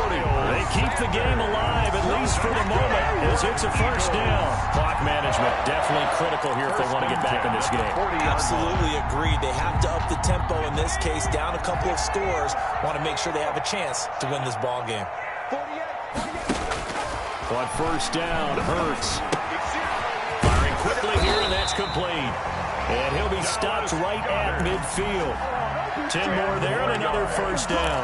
They keep the game alive, at least for the moment, as it's a first down. Clock management definitely critical here if they want to get back in this game. Absolutely agreed. They have to up the tempo in this case, down a couple of scores. Want to make sure they have a chance to win this ball game. On first down, Hurts. Firing quickly here, and that's complete. And he'll be stopped right at midfield. 10 more there and another first down.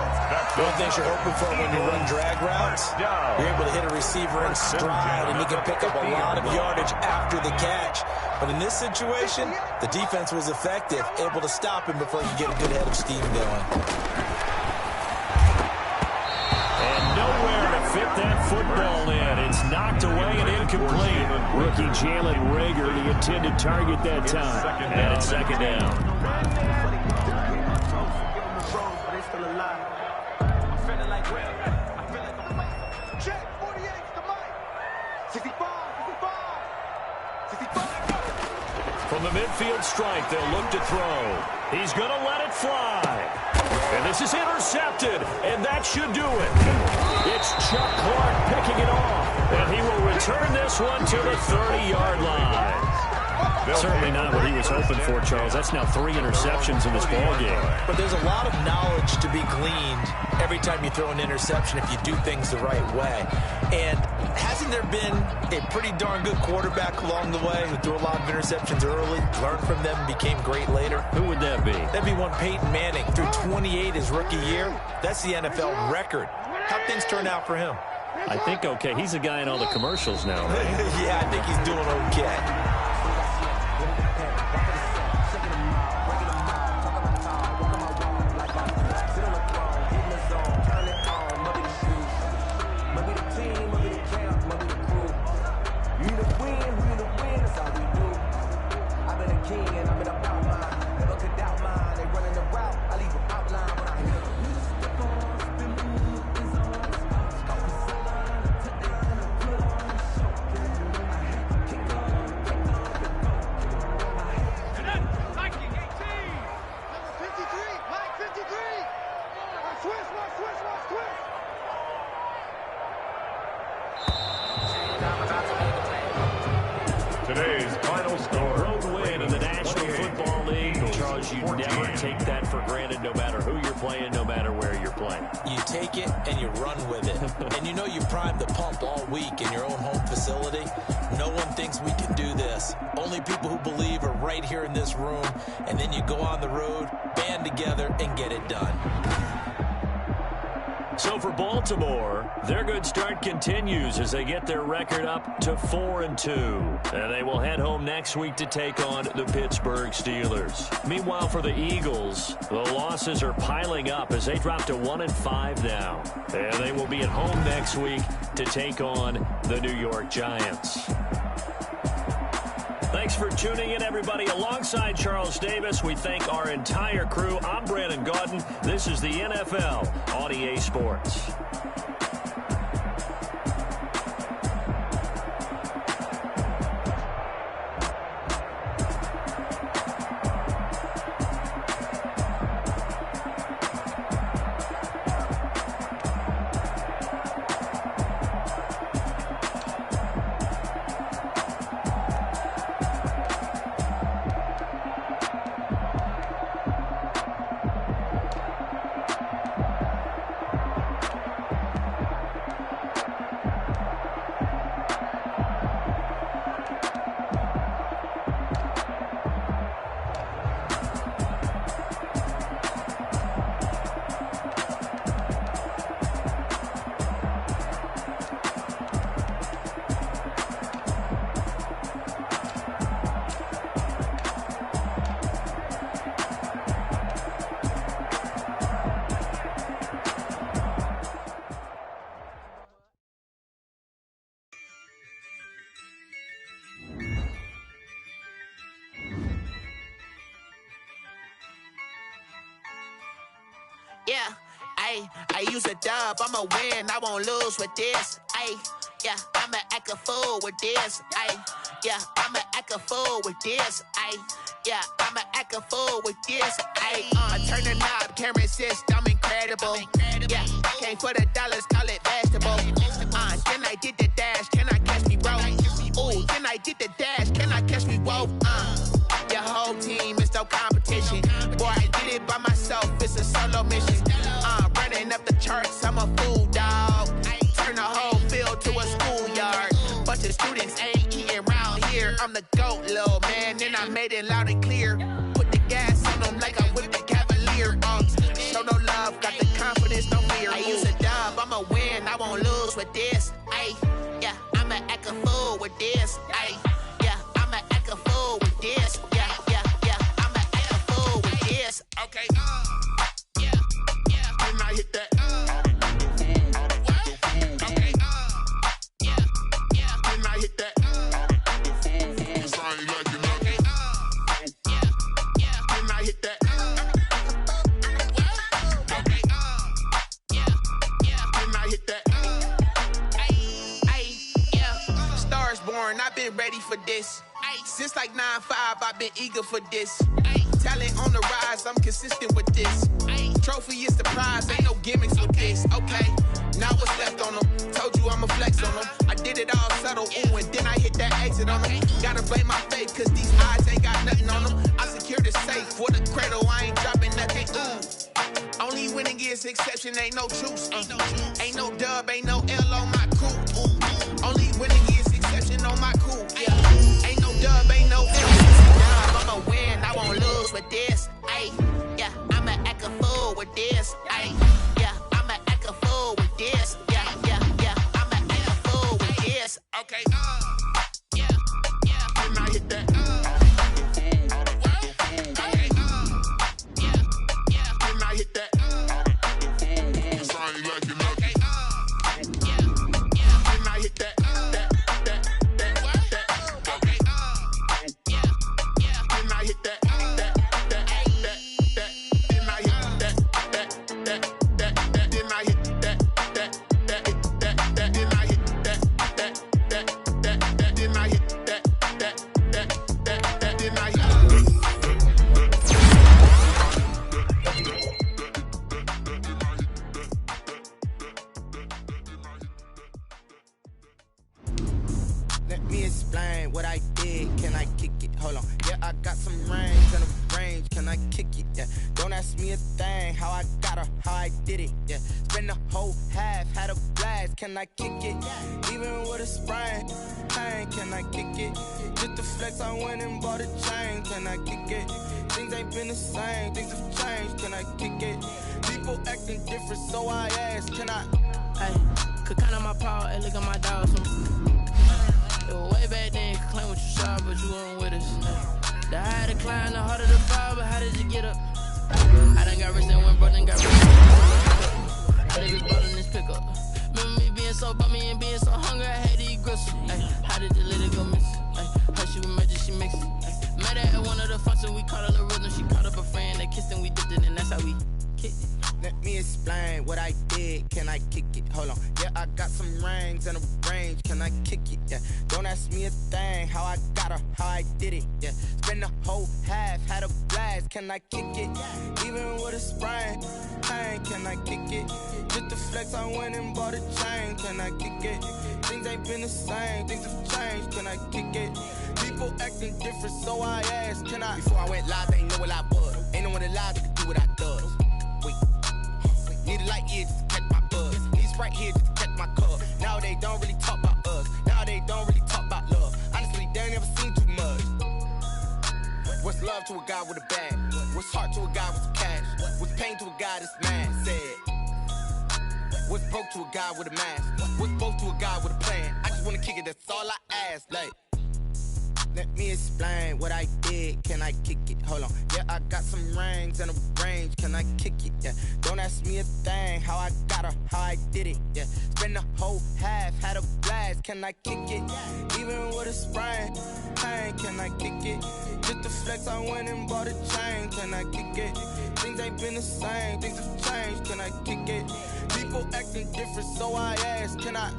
One thing you're hoping for when you run drag routes, you're able to hit a receiver in stride, and he can pick up a lot of yardage after the catch. But in this situation, the defense was effective, able to stop him before he could get a good head of steam going. And nowhere to fit that football in. It's knocked away and incomplete. Rookie Jalen Reagor, the intended target that time. And it's second down. From the midfield strike, they'll look to throw. He's going to let it fly. And this is intercepted, and that should do it. It's Chuck Clark picking it off, and he will return this one to the 30-yard line. Certainly not what he was hoping for, Charles. That's now 3 interceptions in this ballgame. But there's a lot of knowledge to be gleaned every time you throw an interception if you do things the right way. And hasn't there been a pretty darn good quarterback along the way who threw a lot of interceptions early, learned from them, and became great later? Who would that be? That'd be one Peyton Manning. Threw 28 his rookie year. That's the NFL record. How'd things turn out for him? I think okay. He's a guy in all the commercials now, right? Yeah, I think he's doing okay. Today's final score. Road win in the National Football League. Charles, you never take that for granted no matter who you're playing, no matter where you're playing. You take it and you run with it. And you know you primed the pump all week in your own home facility. No one thinks we can do this. Only people who believe are right here in this room. And then you go on the road, band together, and get it done. So for Baltimore, their good start continues as they get their record up to 4-2. And they will head home next week to take on the Pittsburgh Steelers. Meanwhile, for the Eagles, the losses are piling up as they drop to 1-5 now. And they will be at home next week to take on the New York Giants. Thanks for tuning in, everybody. Alongside Charles Davis, we thank our entire crew. I'm Brandon Gaudin. This is the NFL on EA Sports. Yeah, I use a dub, I'ma win, I won't lose with this. Yeah, I'ma act a fool with this. yeah, I'ma act a fool with this, ayy. Yeah, I'ma act a fool with this, ayy. I turn the knob, camera assist, I'm incredible. Yeah, came for the dollars, call it vegetable. Then I did the dash, can I catch me, bro? Ooh, then I did the dash, can I catch me, whoa? Your whole team is no competition. Boy, I did it by myself, it's a solo mission. Running up the charts, I'm a fool, dog. Turn the whole field to a schoolyard. Bunch of students ain't eating round here. I'm the GOAT, little man, and I made it loud and clear. Put the gas on them like I whipped the Cavalier. Show no love, got the confidence, no fear. I use a dub, I'ma win, I won't lose with this. Ay, yeah, I'ma act a fool with this. Ay, yeah, I'ma act a fool with this. Yeah, yeah, yeah, I'ma act a fool with this. Okay, yeah, yeah, and I hit that. Okay, yeah, yeah, and I hit that. Sorry, like it, okay, yeah, yeah, and I hit that. Okay, yeah, yeah, and I hit that. Stars born, I've been ready for this. Since like 9-5, I've been eager for this. Talent on the rise, I'm consistent with this. Trophy is the prize, ain't no gimmicks with this. Okay, now what's left on them? Told you I'ma flex on them. I did it all subtle, ooh, and then I hit that exit on them. Gotta blame my faith, cause these eyes ain't got nothing on them. I secured the safe with a cradle, I ain't dropping nothing, ooh. Only winning is exception, ain't no truce. Ain't no dub, ain't no L on my coup. Only winning is exception on my coup. Yeah. Ain't no dub, ain't no L. I'ma win, I won't lose with this. Ay, yeah, I'ma act a fool with this. Ay, yeah, I'ma act a fool with this. Yeah, yeah, yeah, I'ma act a fool with this. Okay, yeah, yeah, and I hit that. Okay, yeah, yeah, and I hit that. Sorry, like it, okay, yeah, yeah, and I hit that. Let me explain what I did. Can I kick it? Hold on. Yeah, I got some range and a range. Can I kick it? Yeah. Don't ask me a thing. How I got her, how I did it. Yeah. Spend the whole half, had a blast. Can I kick it? Even with a sprain. Pain, can I kick it? Just the flex, I went and bought a chain. Can I kick it? Things ain't been the same. Things have changed. Can I kick it? People acting different, so I ask. Can I? Hey, could count on my power and look at my dogs. Way back then, you could claim what you saw, but you weren't with us. The higher the climb, the harder the fall, but how did you get up? I done got rich and went broke and got rich. I done bought in this pickup. Remember me being so bummy and being so hungry, I had to eat gristle. How did the lady go miss? How she was magic, she mixed it. Met her at one of the functions, we caught her the rhythm. She caught up a friend, they kissed and we dipped it, and that's how we kicked it. Let me explain what I did. Can I kick it? Hold on. Yeah, I got some rings and a range. Can I kick it? Yeah. Don't ask me a thing. How I got her, how I did it. Yeah. Spend the whole half, had a blast. Can I kick it? Even with a sprain. Pain, can I kick it? Just the flex, I went and bought a chain. Can I kick it? Things ain't been the same. Things have changed. Can I kick it? People acting different, so I asked. Can I? Before I went live, they ain't know what I was. Ain't no one alive that could do what I does. Wait. Need a light here just to catch my buzz. Need Sprite here just to catch my cup. Now they don't really talk about us. Now they don't really talk about love. Honestly, they ain't never seen too much. What's love to a guy with a bag? What's heart to a guy with some cash? What's pain to a guy that's mad? Said. What's broke to a guy with a mask? What's both to a guy with a plan? I just wanna kick it, that's all I ask. Like, let me explain what I did. Can I kick it? Hold on. Yeah, I got some rings and a range. Can I kick it? Yeah. Don't ask me a thing. How I got her, how I did it. Yeah. Spend the whole half, had a blast. Can I kick it? Even with a sprain. Pain, can I kick it? Just the flex, I went and bought a chain. Can I kick it? Things ain't been the same. Things have changed. Can I kick it? People acting different, so I ask. Can I?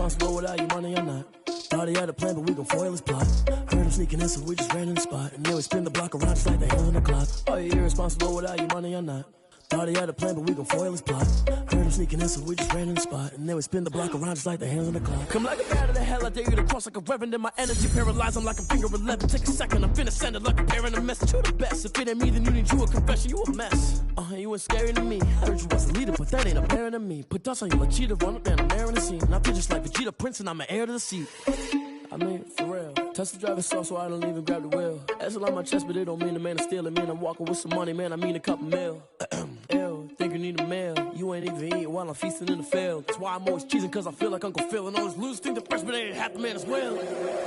irresponsible without your money or not. Thought he had a plan, but we gon' foil his plot. Heard him sneaking in, so we just ran in the spot. And then we spin the block around just like the hands on the clock. Are you irresponsible without your money or not? Thought he had a plan, but we gon' foil his plot. Heard him sneaking in, so we just ran in the spot. And then we spin the block around just like the hands on the clock. Come like a bat of the hell, I dare you to cross like a reverend. In my energy paralyzed, I'm like a finger 11. Take a second, I'm finna send it like a parent a message. You the best, if it ain't me, then you need you a confession. You a mess, you ain't scary to me. I heard you was a leader, but that ain't apparent to me. Put dust on you like cheetah, run up down the air in the scene. And I feel just like Vegeta Prince, and I'm an heir to the seat. I mean, for real. Touch the driver's soft so I don't even grab the wheel. That's on my chest, but it don't mean the man is stealing. Man, I'm walking with some money, man, I mean a couple mil. Ew, think you need a meal. You ain't even eating while I'm feasting in the field. That's why I'm always cheesing, cause I feel like Uncle Phil. And all this loose think the freshman ain't half the man as well.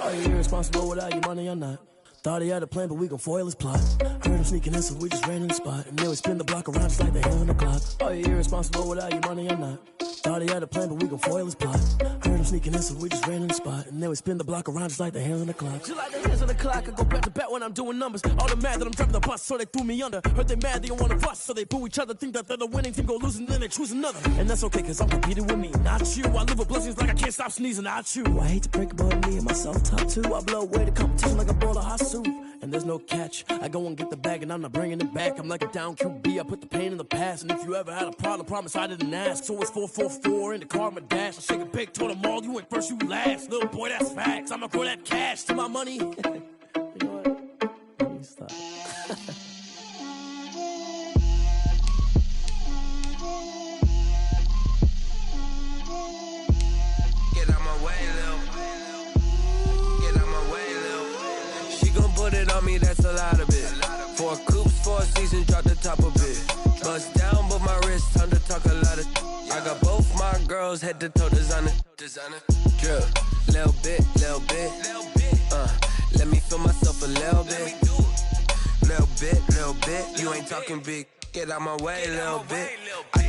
Are you irresponsible without your money or not? Thought he had a plan, but we gon' foil his plot. Heard him sneaking in, so we just ran in the spot. And then we spin the block around just like the hands on the clock. Are you irresponsible without your money or not? Thought he had a plan, but we gon' foil his plot. Heard him sneaking in, so we just ran in the spot. And then we spin the block around just like the hands on the clock. Just like the hands on the clock, I go back to back when I'm doing numbers. All the mad that I'm driving the bus, so they threw me under. Heard they mad, they don't wanna bust, so they boo each other. Think that they're the winning team, go losing, then they choose another. And that's okay, cause I'm competing with me, not you. I live with blessings like I can't stop sneezing, not you. I hate to break it, but me and myself top too. I blow away the competition like a bowl of hot soup. And there's no catch. I go and get the bag and I'm not bringing it back. I'm like a down QB, I put the pain in the past. And if you ever had a problem, promise I didn't ask. So it's 444 in the car, my dash. I shake a big, told them all, you went first, you last. Little boy, that's facts. I'ma throw that cash to my money. You know what? Let me stop. Get out my way, Lil. Get out my way, Lil. She gon' put it on me, that's a lot of it. 4 coops, 4 seasons, drop the top of it. Bust down, but my wrist, time to talk a lot of. I got both my girls, head to toe designer. Drip, little bit. Let me feel myself a little bit. Little bit. You ain't talking big. Get out my way, little bit. I